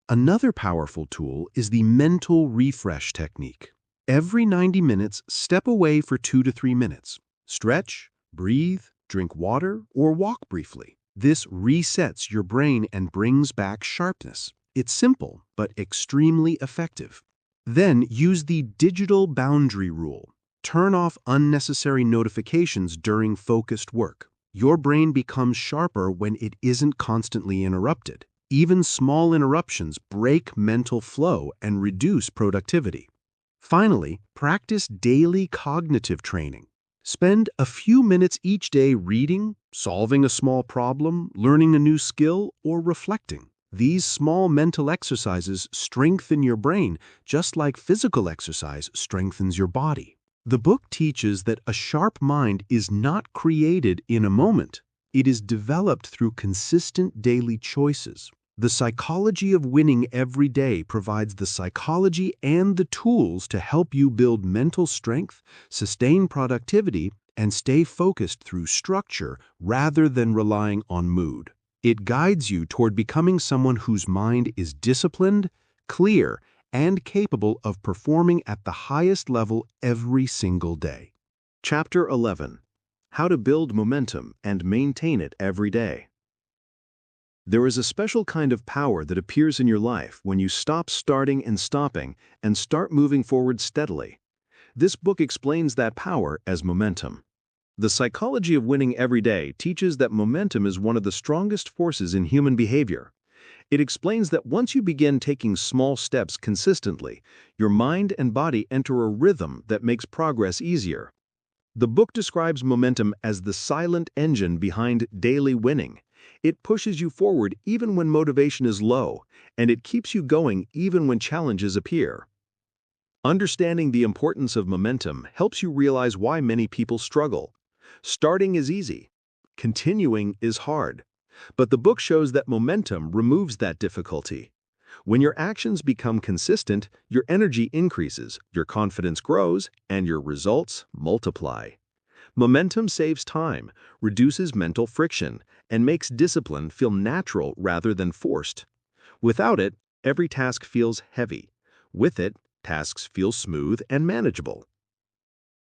Another powerful tool is the mental refresh technique. Every 90 minutes, step away for 2 to 3 minutes. Stretch, breathe, drink water, or walk briefly. This resets your brain and brings back sharpness. It's simple, but extremely effective. Then use the digital boundary rule. Turn off unnecessary notifications during focused work. Your brain becomes sharper when it isn't constantly interrupted. Even small interruptions break mental flow and reduce productivity. Finally, practice daily cognitive training. Spend a few minutes each day reading, solving a small problem, learning a new skill, or reflecting. These small mental exercises strengthen your brain just like physical exercise strengthens your body. The book teaches that a sharp mind is not created in a moment. It is developed through consistent daily choices. The psychology of winning every day provides the psychology and the tools to help you build mental strength, sustain productivity, and stay focused through structure rather than relying on mood. It guides you toward becoming someone whose mind is disciplined, clear, and capable of performing at the highest level every single day. Chapter 11: How to Build Momentum and Maintain It Every Day. There is a special kind of power that appears in your life when you stop starting and stopping and start moving forward steadily. This book explains that power as momentum. The psychology of winning every day teaches that momentum is one of the strongest forces in human behavior. It explains that once you begin taking small steps consistently, your mind and body enter a rhythm that makes progress easier. The book describes momentum as the silent engine behind daily winning. It pushes you forward even when motivation is low, and it keeps you going even when challenges appear. Understanding the importance of momentum helps you realize why many people struggle. Starting is easy. Continuing is hard. But the book shows that momentum removes that difficulty. When your actions become consistent, your energy increases, your confidence grows, and your results multiply. Momentum saves time, reduces mental friction, and makes discipline feel natural rather than forced. Without it, every task feels heavy. With it, tasks feel smooth and manageable.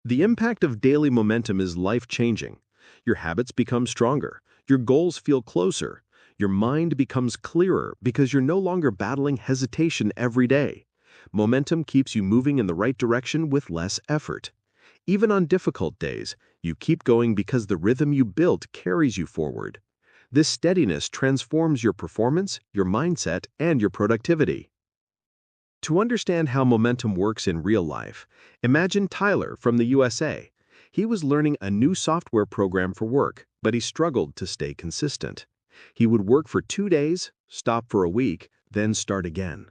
The impact of daily momentum is life-changing. Your habits become stronger, your goals feel closer, your mind becomes clearer because you're no longer battling hesitation every day. Momentum keeps you moving in the right direction with less effort. Even on difficult days, you keep going because the rhythm you built carries you forward. This steadiness transforms your performance, your mindset, and your productivity. To understand how momentum works in real life, imagine Tyler from the USA. He was learning a new software program for work, but he struggled to stay consistent. He would work for 2 days, stop for a week, then start again.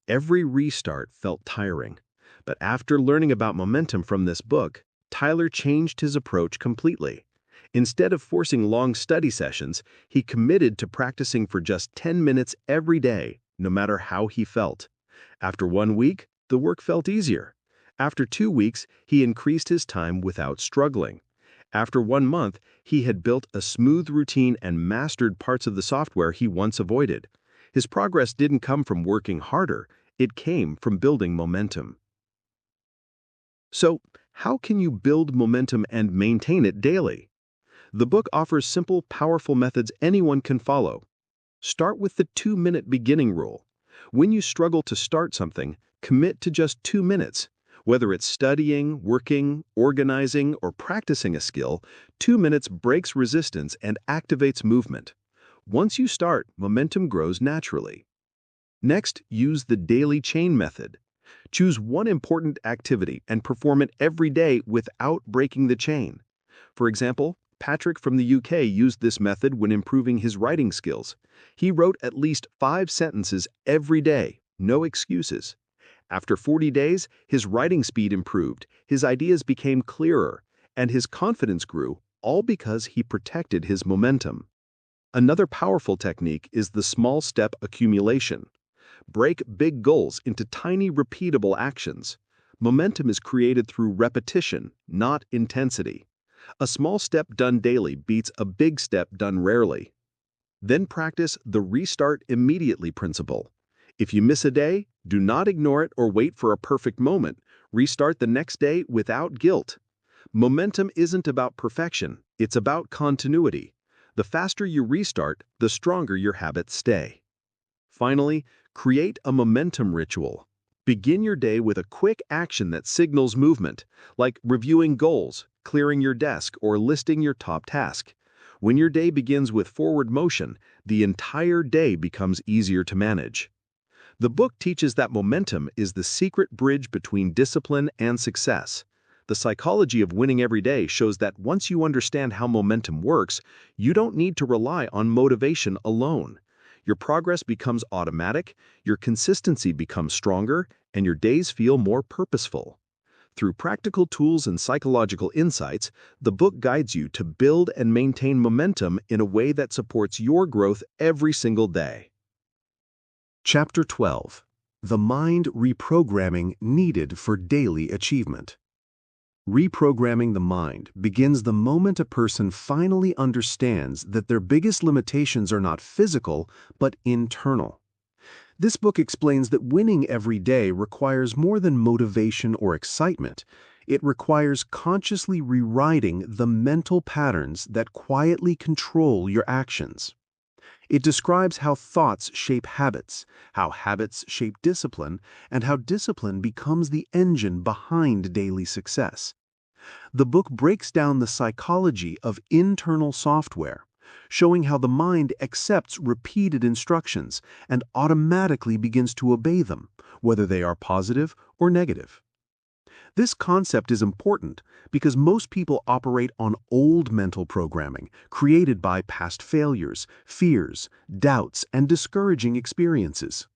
Every restart felt tiring. But after learning about momentum from this book, Tyler changed his approach completely. Instead of forcing long study sessions, he committed to practicing for just 10 minutes every day, no matter how he felt. After 1 week, the work felt easier. After 2 weeks, he increased his time without struggling. After 1 month, he had built a smooth routine and mastered parts of the software he once avoided. His progress didn't come from working harder, it came from building momentum. So, how can you build momentum and maintain it daily? The book offers simple, powerful methods anyone can follow. Start with the 2-minute beginning rule. When you struggle to start something, commit to just 2 minutes. Whether it's studying, working, organizing, or practicing a skill, 2 minutes breaks resistance and activates movement. Once you start, momentum grows naturally. Next, use the daily chain method. Choose one important activity and perform it every day without breaking the chain. For example, Patrick from the UK used this method when improving his writing skills. He wrote at least 5 sentences every day, no excuses. After 40 days, his writing speed improved, his ideas became clearer, and his confidence grew, all because he protected his momentum. Another powerful technique is the small step accumulation. Break big goals into tiny, repeatable actions. Momentum is created through repetition, not intensity. A small step done daily beats a big step done rarely. Then practice the restart immediately principle. If you miss a day, do not ignore it or wait for a perfect moment. Restart the next day without guilt. Momentum isn't about perfection, it's about continuity. The faster you restart, the stronger your habits stay. Finally, create a momentum ritual. Begin your day with a quick action that signals movement, like reviewing goals, clearing your desk, or listing your top task. When your day begins with forward motion, the entire day becomes easier to manage. The book teaches that momentum is the secret bridge between discipline and success. The psychology of winning every day shows that once you understand how momentum works, you don't need to rely on motivation alone. Your progress becomes automatic, your consistency becomes stronger, and your days feel more purposeful. Through practical tools and psychological insights, the book guides you to build and maintain momentum in a way that supports your growth every single day. Chapter 12. The Mind Reprogramming Needed for Daily Achievement. Reprogramming the mind begins the moment a person finally understands that their biggest limitations are not physical, but internal. This book explains that winning every day requires more than motivation or excitement. It requires consciously rewriting the mental patterns that quietly control your actions. It describes how thoughts shape habits, how habits shape discipline, and how discipline becomes the engine behind daily success. The book breaks down the psychology of internal software, showing how the mind accepts repeated instructions and automatically begins to obey them, whether they are positive or negative. This concept is important because most people operate on old mental programming created by past failures, fears, doubts, and discouraging experiences.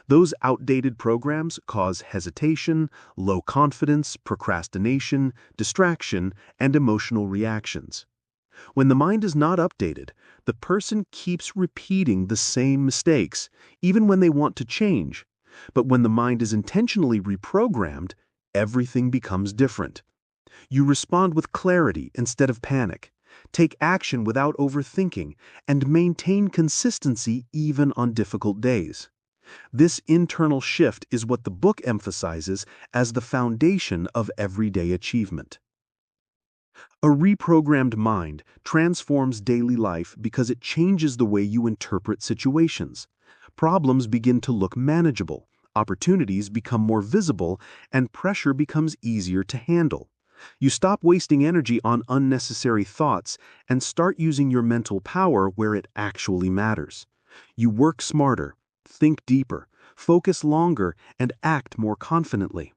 Those outdated programs cause hesitation, low confidence, procrastination, distraction, and emotional reactions. When the mind is not updated, the person keeps repeating the same mistakes, even when they want to change. But when the mind is intentionally reprogrammed, everything becomes different. You respond with clarity instead of panic, take action without overthinking, and maintain consistency even on difficult days. This internal shift is what the book emphasizes as the foundation of everyday achievement. A reprogrammed mind transforms daily life because it changes the way you interpret situations. Problems begin to look manageable, opportunities become more visible, and pressure becomes easier to handle. You stop wasting energy on unnecessary thoughts and start using your mental power where it actually matters. You work smarter, think deeper, focus longer, and act more confidently.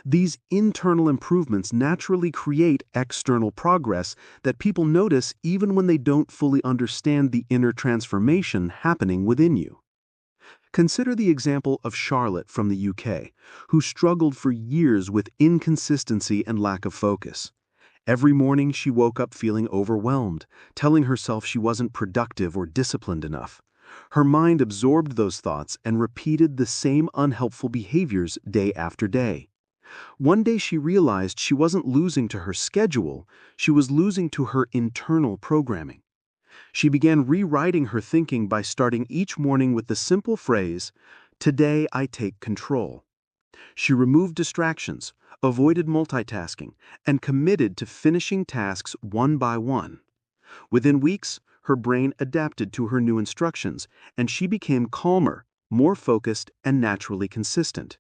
These internal improvements naturally create external progress that people notice even when they don't fully understand the inner transformation happening within you. Consider the example of Charlotte from the UK, who struggled for years with inconsistency and lack of focus. Every morning she woke up feeling overwhelmed, telling herself she wasn't productive or disciplined enough. Her mind absorbed those thoughts and repeated the same unhelpful behaviors day after day. One day she realized she wasn't losing to her schedule, she was losing to her internal programming. She began rewriting her thinking by starting each morning with the simple phrase, "Today I take control." She removed distractions, avoided multitasking, and committed to finishing tasks one by one. Within weeks, her brain adapted to her new instructions, and she became calmer, more focused, and naturally consistent.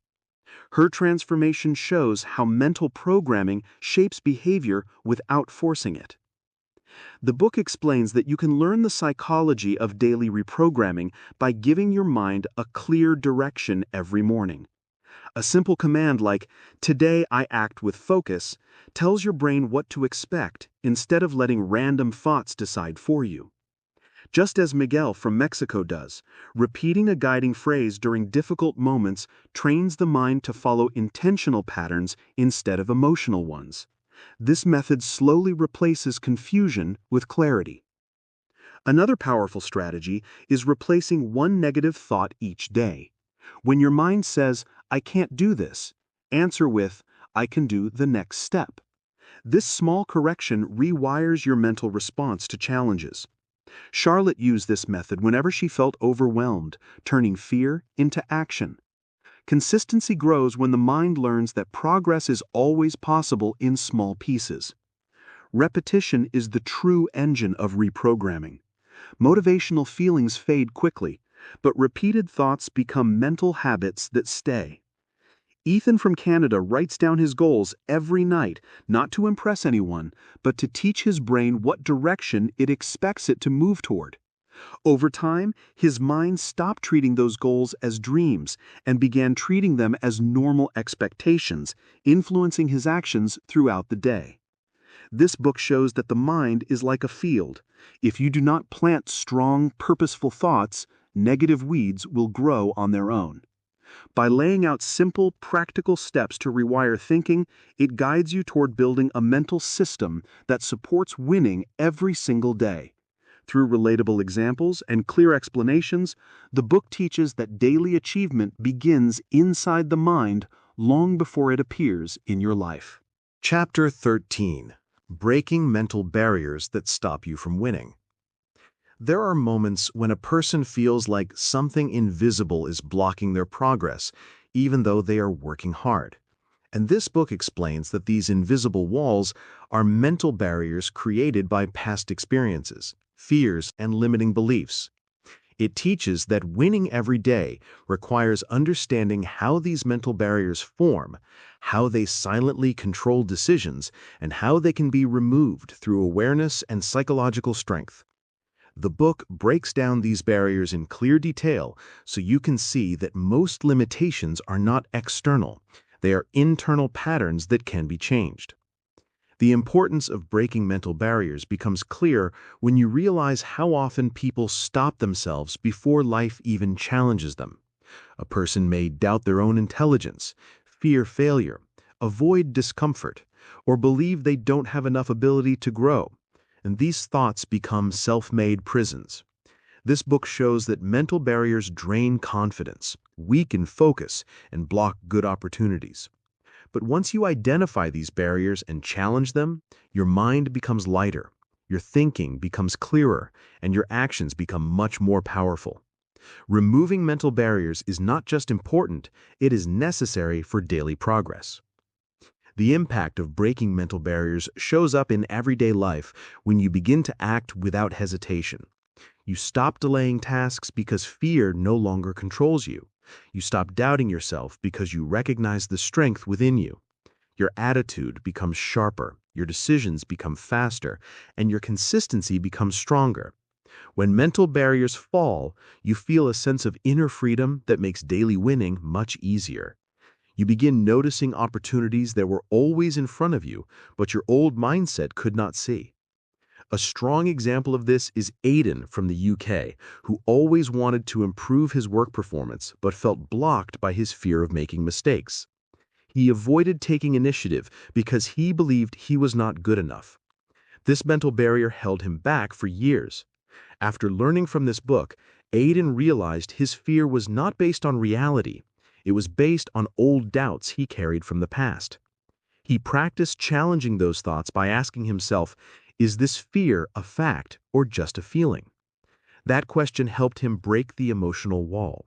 Her transformation shows how mental programming shapes behavior without forcing it. The book explains that you can learn the psychology of daily reprogramming by giving your mind a clear direction every morning. A simple command like, "Today I act with focus," tells your brain what to expect instead of letting random thoughts decide for you. Just as Miguel from Mexico does, repeating a guiding phrase during difficult moments trains the mind to follow intentional patterns instead of emotional ones. This method slowly replaces confusion with clarity. Another powerful strategy is replacing one negative thought each day. When your mind says, "I can't do this," answer with, "I can do the next step." This small correction rewires your mental response to challenges. Charlotte used this method whenever she felt overwhelmed, turning fear into action. Consistency grows when the mind learns that progress is always possible in small pieces. Repetition is the true engine of reprogramming. Motivational feelings fade quickly, but repeated thoughts become mental habits that stay. Ethan from Canada writes down his goals every night, not to impress anyone, but to teach his brain what direction it expects it to move toward. Over time, his mind stopped treating those goals as dreams and began treating them as normal expectations, influencing his actions throughout the day. This book shows that the mind is like a field. If you do not plant strong, purposeful thoughts, negative weeds will grow on their own. By laying out simple, practical steps to rewire thinking, it guides you toward building a mental system that supports winning every single day. Through relatable examples and clear explanations, the book teaches that daily achievement begins inside the mind long before it appears in your life. Chapter 13. Breaking Mental Barriers That Stop You from Winning. There are moments when a person feels like something invisible is blocking their progress, even though they are working hard. And this book explains that these invisible walls are mental barriers created by past experiences, fears, and limiting beliefs. It teaches that winning every day requires understanding how these mental barriers form, how they silently control decisions, and how they can be removed through awareness and psychological strength. The book breaks down these barriers in clear detail so you can see that most limitations are not external. They are internal patterns that can be changed. The importance of breaking mental barriers becomes clear when you realize how often people stop themselves before life even challenges them. A person may doubt their own intelligence, fear failure, avoid discomfort, or believe they don't have enough ability to grow. And these thoughts become self-made prisons. This book shows that mental barriers drain confidence, weaken focus, and block good opportunities. But once you identify these barriers and challenge them, your mind becomes lighter, your thinking becomes clearer, and your actions become much more powerful. Removing mental barriers is not just important, it is necessary for daily progress. The impact of breaking mental barriers shows up in everyday life when you begin to act without hesitation. You stop delaying tasks because fear no longer controls you. You stop doubting yourself because you recognize the strength within you. Your attitude becomes sharper, your decisions become faster, and your consistency becomes stronger. When mental barriers fall, you feel a sense of inner freedom that makes daily winning much easier. You begin noticing opportunities that were always in front of you, but your old mindset could not see. A strong example of this is Aidan from the UK, who always wanted to improve his work performance but felt blocked by his fear of making mistakes. He avoided taking initiative because he believed he was not good enough. This mental barrier held him back for years. After learning from this book, Aidan realized his fear was not based on reality. It was based on old doubts he carried from the past. He practiced challenging those thoughts by asking himself, is this fear a fact or just a feeling? That question helped him break the emotional wall.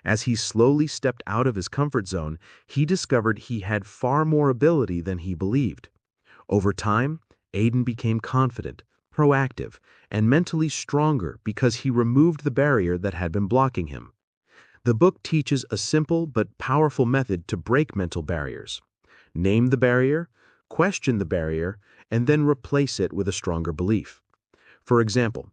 As he slowly stepped out of his comfort zone, he discovered he had far more ability than he believed. Over time, Aiden became confident, proactive, and mentally stronger because he removed the barrier that had been blocking him. The book teaches a simple but powerful method to break mental barriers. Name the barrier, question the barrier, and then replace it with a stronger belief. For example,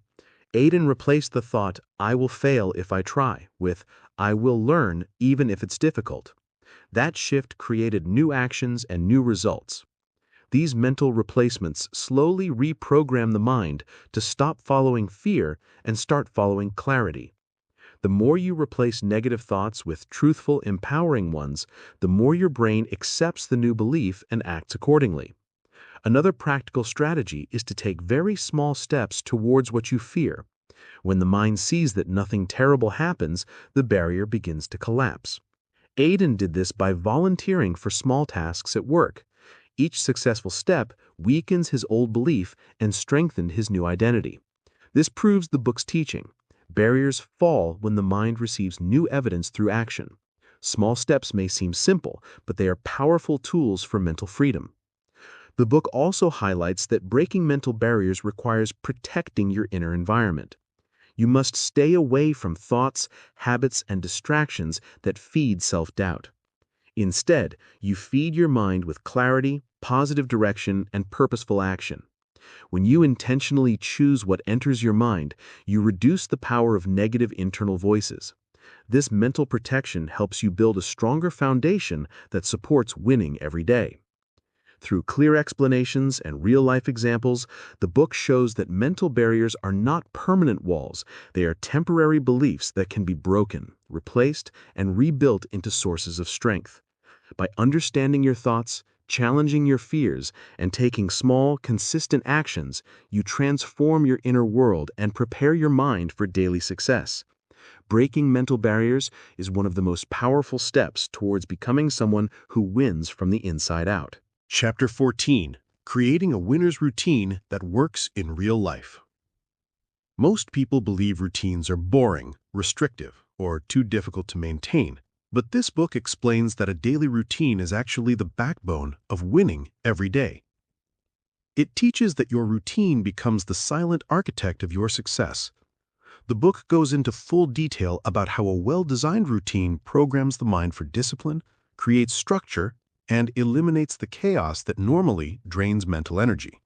Aiden replaced the thought, "I will fail if I try," with, "I will learn even if it's difficult." That shift created new actions and new results. These mental replacements slowly reprogram the mind to stop following fear and start following clarity. The more you replace negative thoughts with truthful, empowering ones, the more your brain accepts the new belief and acts accordingly. Another practical strategy is to take very small steps towards what you fear. When the mind sees that nothing terrible happens, the barrier begins to collapse. Aiden did this by volunteering for small tasks at work. Each successful step weakens his old belief and strengthened his new identity. This proves the book's teaching. Barriers fall when the mind receives new evidence through action. Small steps may seem simple, but they are powerful tools for mental freedom. The book also highlights that breaking mental barriers requires protecting your inner environment. You must stay away from thoughts, habits, and distractions that feed self-doubt. Instead, you feed your mind with clarity, positive direction, and purposeful action. When you intentionally choose what enters your mind, you reduce the power of negative internal voices. This mental protection helps you build a stronger foundation that supports winning every day. Through clear explanations and real-life examples, the book shows that mental barriers are not permanent walls. They are temporary beliefs that can be broken, replaced, and rebuilt into sources of strength. By understanding your thoughts, challenging your fears, and taking small, consistent actions, you transform your inner world and prepare your mind for daily success. Breaking mental barriers is one of the most powerful steps towards becoming someone who wins from the inside out. Chapter 14. Creating a winner's routine that works in real life. Most people believe routines are boring, restrictive, or too difficult to maintain. But this book explains that a daily routine is actually the backbone of winning every day. It teaches that your routine becomes the silent architect of your success. The book goes into full detail about how a well-designed routine programs the mind for discipline, creates structure, and eliminates the chaos that normally drains mental energy.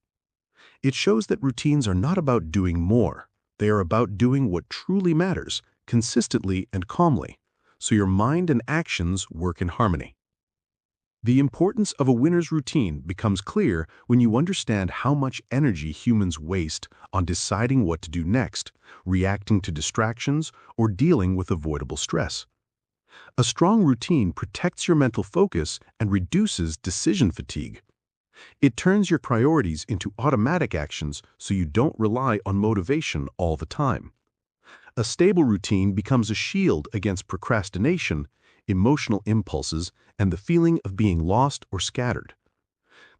It shows that routines are not about doing more. They are about doing what truly matters, consistently and calmly, so your mind and actions work in harmony. The importance of a winner's routine becomes clear when you understand how much energy humans waste on deciding what to do next, reacting to distractions, or dealing with avoidable stress. A strong routine protects your mental focus and reduces decision fatigue. It turns your priorities into automatic actions so you don't rely on motivation all the time. A stable routine becomes a shield against procrastination, emotional impulses, and the feeling of being lost or scattered.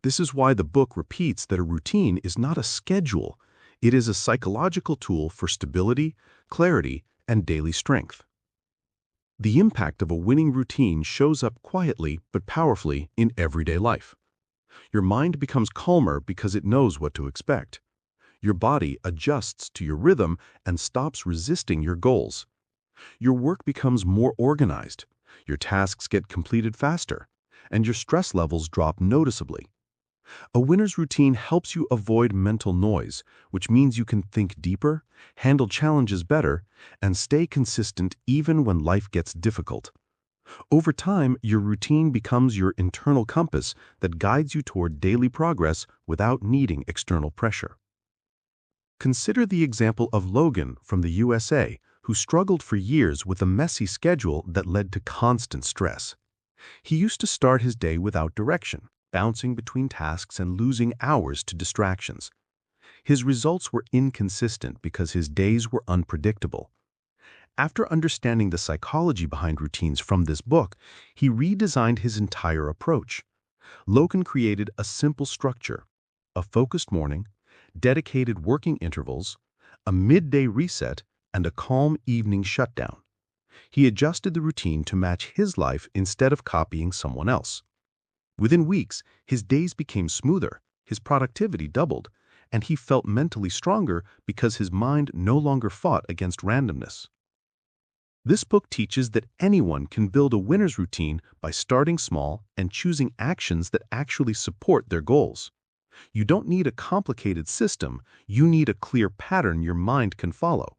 This is why the book repeats that a routine is not a schedule. It is a psychological tool for stability, clarity, and daily strength. The impact of a winning routine shows up quietly but powerfully in everyday life. Your mind becomes calmer because it knows what to expect. Your body adjusts to your rhythm and stops resisting your goals. Your work becomes more organized, your tasks get completed faster, and your stress levels drop noticeably. A winner's routine helps you avoid mental noise, which means you can think deeper, handle challenges better, and stay consistent even when life gets difficult. Over time, your routine becomes your internal compass that guides you toward daily progress without needing external pressure. Consider the example of Logan from the USA, who struggled for years with a messy schedule that led to constant stress. He used to start his day without direction, bouncing between tasks and losing hours to distractions. His results were inconsistent because his days were unpredictable. After understanding the psychology behind routines from this book, he redesigned his entire approach. Logan created a simple structure: a focused morning, dedicated working intervals, a midday reset, and a calm evening shutdown. He adjusted the routine to match his life instead of copying someone else. Within weeks, his days became smoother, his productivity doubled, and he felt mentally stronger because his mind no longer fought against randomness. This book teaches that anyone can build a winner's routine by starting small and choosing actions that actually support their goals. You don't need a complicated system, you need a clear pattern your mind can follow.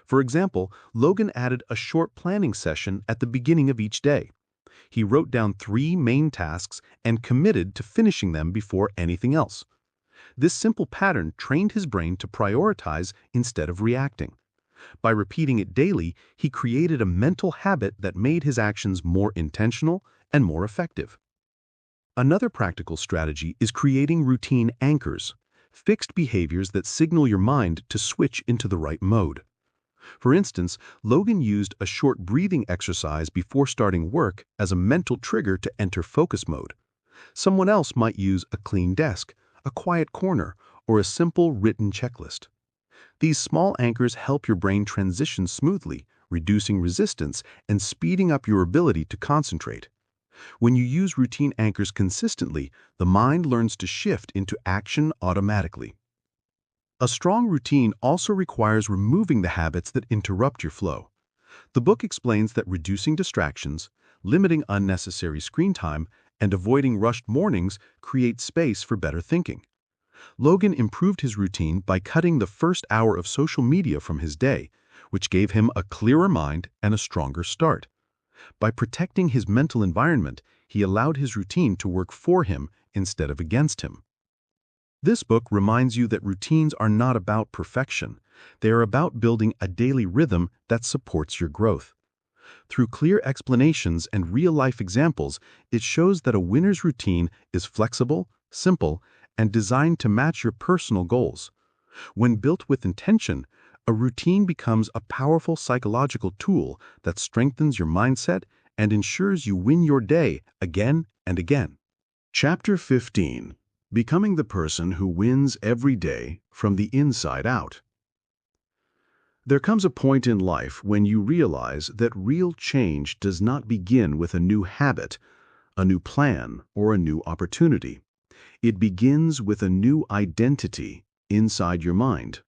For example, Logan added a short planning session at the beginning of each day. He wrote down 3 main tasks and committed to finishing them before anything else. This simple pattern trained his brain to prioritize instead of reacting. By repeating it daily, he created a mental habit that made his actions more intentional and more effective. Another practical strategy is creating routine anchors, fixed behaviors that signal your mind to switch into the right mode. For instance, Logan used a short breathing exercise before starting work as a mental trigger to enter focus mode. Someone else might use a clean desk, a quiet corner, or a simple written checklist. These small anchors help your brain transition smoothly, reducing resistance and speeding up your ability to concentrate. When you use routine anchors consistently, the mind learns to shift into action automatically. A strong routine also requires removing the habits that interrupt your flow. The book explains that reducing distractions, limiting unnecessary screen time, and avoiding rushed mornings create space for better thinking. Logan improved his routine by cutting the first hour of social media from his day, which gave him a clearer mind and a stronger start. By protecting his mental environment, he allowed his routine to work for him instead of against him. This book reminds you that routines are not about perfection. They are about building a daily rhythm that supports your growth. Through clear explanations and real-life examples, it shows that a winner's routine is flexible, simple, and designed to match your personal goals. When built with intention, a routine becomes a powerful psychological tool that strengthens your mindset and ensures you win your day again and again. Chapter 15. Becoming the person who wins every day from the inside out. There comes a point in life when you realize that real change does not begin with a new habit, a new plan, or a new opportunity. It begins with a new identity inside your mind.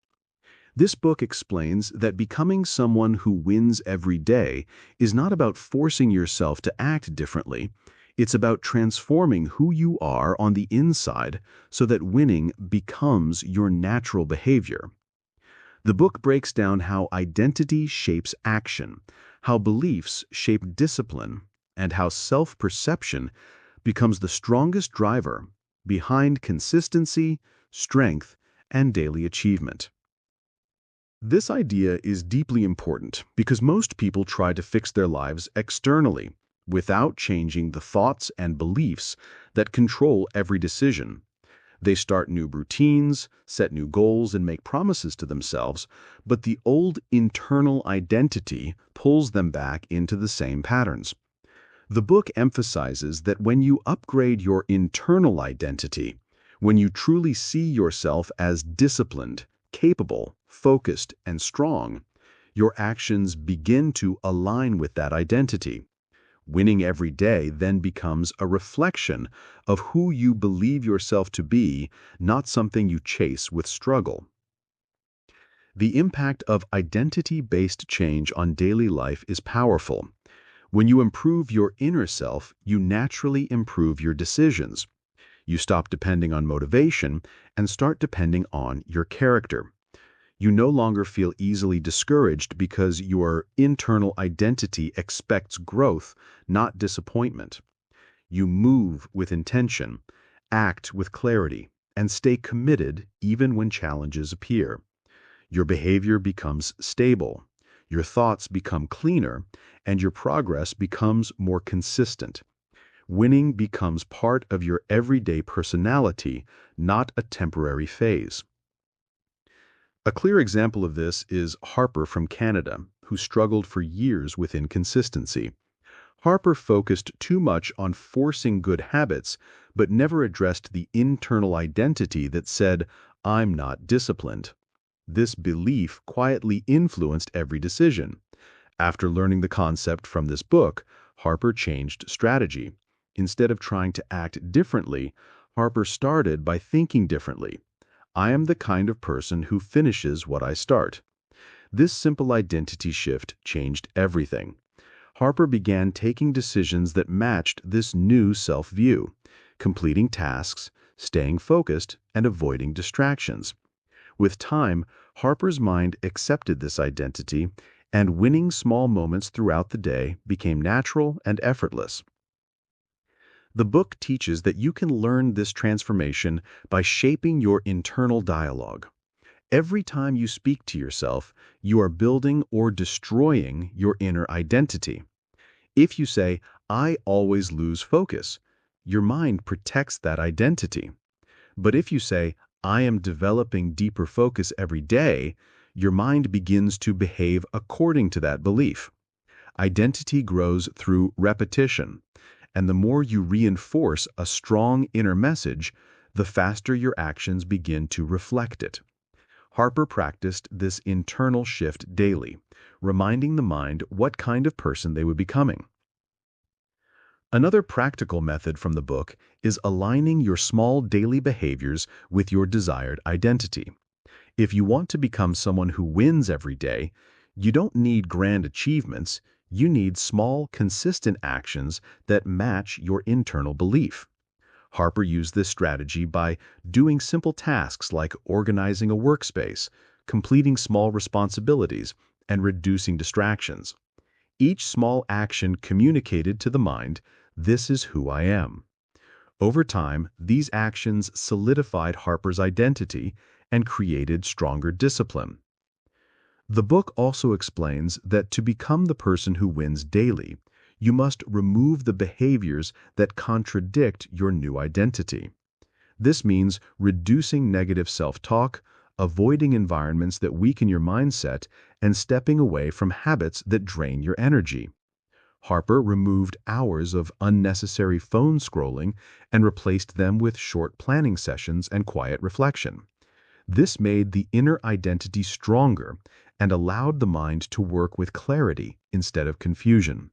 This book explains that becoming someone who wins every day is not about forcing yourself to act differently. It's about transforming who you are on the inside so that winning becomes your natural behavior. The book breaks down how identity shapes action, how beliefs shape discipline, and how self-perception becomes the strongest driver behind consistency, strength, and daily achievement. This idea is deeply important because most people try to fix their lives externally without changing the thoughts and beliefs that control every decision. They start new routines, set new goals, and make promises to themselves, but the old internal identity pulls them back into the same patterns. The book emphasizes that when you upgrade your internal identity, when you truly see yourself as disciplined, capable, focused, and strong, your actions begin to align with that identity. Winning every day then becomes a reflection of who you believe yourself to be, not something you chase with struggle. The impact of identity-based change on daily life is powerful. When you improve your inner self, you naturally improve your decisions. You stop depending on motivation and start depending on your character. You no longer feel easily discouraged because your internal identity expects growth, not disappointment. You move with intention, act with clarity, and stay committed even when challenges appear. Your behavior becomes stable, your thoughts become cleaner, and your progress becomes more consistent. Winning becomes part of your everyday personality, not a temporary phase. A clear example of this is Harper from Canada. who struggled for years with inconsistency. Harper focused too much on forcing good habits, but never addressed the internal identity that said, "I'm not disciplined." This belief quietly influenced every decision. After learning the concept from this book, Harper changed strategy. Instead of trying to act differently, Harper started by thinking differently. "I am the kind of person who finishes what I start." This simple identity shift changed everything. Harper began taking decisions that matched this new self-view, completing tasks, staying focused, and avoiding distractions. With time, Harper's mind accepted this identity, and winning small moments throughout the day became natural and effortless. The book teaches that you can learn this transformation by shaping your internal dialogue. Every time you speak to yourself, you are building or destroying your inner identity. If you say, "I always lose focus," your mind protects that identity. But if you say, "I am developing deeper focus every day," your mind begins to behave according to that belief. Identity grows through repetition, and the more you reinforce a strong inner message, the faster your actions begin to reflect it. Harper practiced this internal shift daily, reminding the mind what kind of person they were becoming. Another practical method from the book is aligning your small daily behaviors with your desired identity. If you want to become someone who wins every day, you don't need grand achievements, you need small, consistent actions that match your internal belief. Harper used this strategy by doing simple tasks like organizing a workspace, completing small responsibilities, and reducing distractions. Each small action communicated to the mind, "This is who I am." Over time, these actions solidified Harper's identity and created stronger discipline. The book also explains that to become the person who wins daily, you must remove the behaviors that contradict your new identity. This means reducing negative self-talk, avoiding environments that weaken your mindset, and stepping away from habits that drain your energy. Harper removed hours of unnecessary phone scrolling and replaced them with short planning sessions and quiet reflection. This made the inner identity stronger and allowed the mind to work with clarity instead of confusion.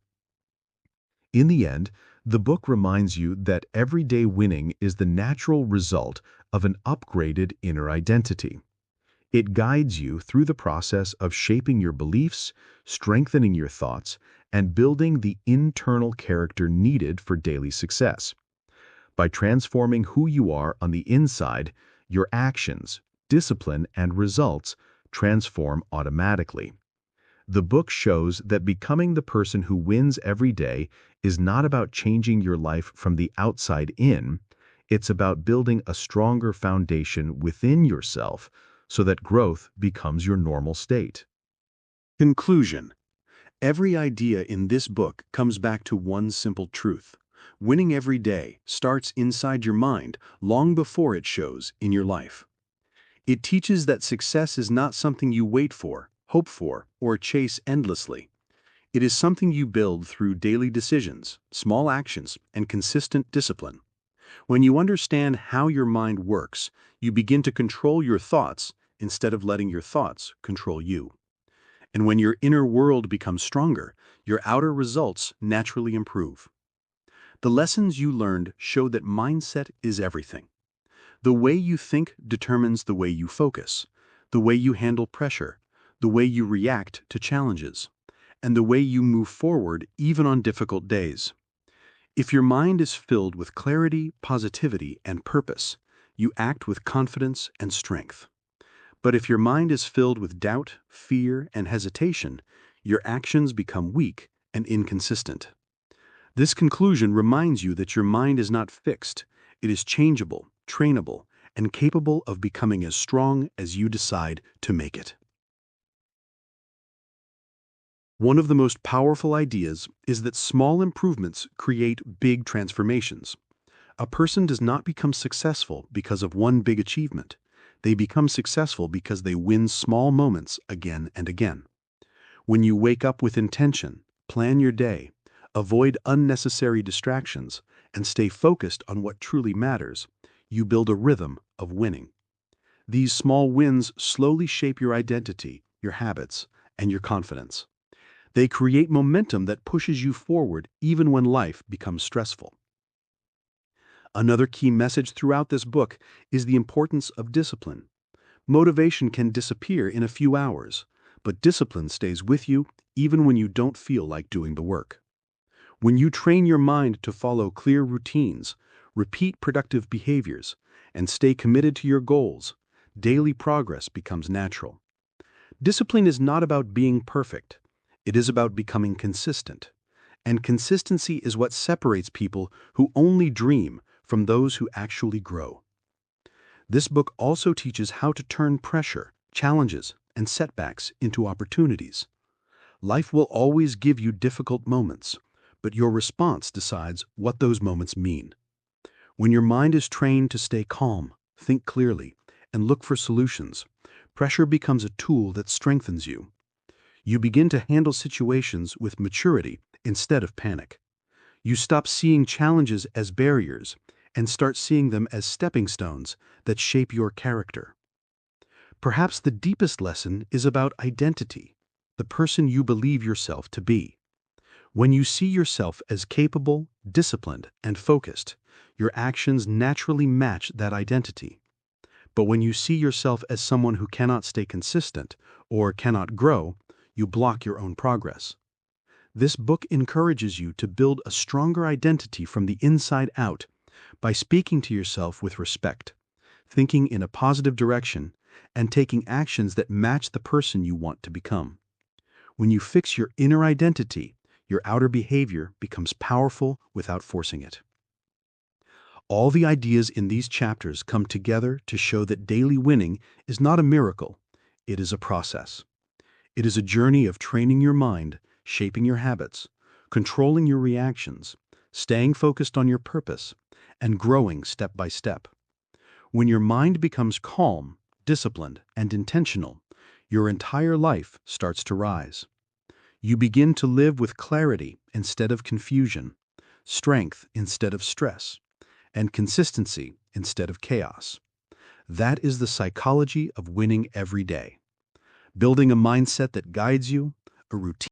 In the end, the book reminds you that everyday winning is the natural result of an upgraded inner identity. It guides you through the process of shaping your beliefs, strengthening your thoughts, and building the internal character needed for daily success. By transforming who you are on the inside, your actions, discipline, and results transform automatically. The book shows that becoming the person who wins every day is not about changing your life from the outside in, it's about building a stronger foundation within yourself so that growth becomes your normal state. Conclusion. Every idea in this book comes back to one simple truth. Winning every day starts inside your mind long before it shows in your life. It teaches that success is not something you wait for, hope for, or chase endlessly. It is something you build through daily decisions, small actions, and consistent discipline. When you understand how your mind works, you begin to control your thoughts instead of letting your thoughts control you. And when your inner world becomes stronger, your outer results naturally improve. The lessons you learned show that mindset is everything. The way you think determines the way you focus, the way you handle pressure, the way you react to challenges, and the way you move forward even on difficult days. If your mind is filled with clarity, positivity, and purpose, you act with confidence and strength. But if your mind is filled with doubt, fear, and hesitation, your actions become weak and inconsistent. This conclusion reminds you that your mind is not fixed. It is changeable, trainable, and capable of becoming as strong as you decide to make it. One of the most powerful ideas is that small improvements create big transformations. A person does not become successful because of one big achievement. They become successful because they win small moments again and again. When you wake up with intention, plan your day, avoid unnecessary distractions, and stay focused on what truly matters, you build a rhythm of winning. These small wins slowly shape your identity, your habits, and your confidence. They create momentum that pushes you forward even when life becomes stressful. Another key message throughout this book is the importance of discipline. Motivation can disappear in a few hours, but discipline stays with you even when you don't feel like doing the work. When you train your mind to follow clear routines, repeat productive behaviors, and stay committed to your goals, daily progress becomes natural. Discipline is not about being perfect. It is about becoming consistent. And consistency is what separates people who only dream from those who actually grow. This book also teaches how to turn pressure, challenges, and setbacks into opportunities. Life will always give you difficult moments, but your response decides what those moments mean. When your mind is trained to stay calm, think clearly, and look for solutions, pressure becomes a tool that strengthens you. You begin to handle situations with maturity instead of panic. You stop seeing challenges as barriers and start seeing them as stepping stones that shape your character. Perhaps the deepest lesson is about identity, the person you believe yourself to be. When you see yourself as capable, disciplined, and focused, your actions naturally match that identity. But when you see yourself as someone who cannot stay consistent or cannot grow, you block your own progress. This book encourages you to build a stronger identity from the inside out by speaking to yourself with respect, thinking in a positive direction, and taking actions that match the person you want to become. When you fix your inner identity, your outer behavior becomes powerful without forcing it. All the ideas in these chapters come together to show that daily winning is not a miracle, it is a process. It is a journey of training your mind, shaping your habits, controlling your reactions, staying focused on your purpose, and growing step by step. When your mind becomes calm, disciplined, and intentional, your entire life starts to rise. You begin to live with clarity instead of confusion, strength instead of stress, and consistency instead of chaos. That is the psychology of winning every day. Building a mindset that guides you, a routine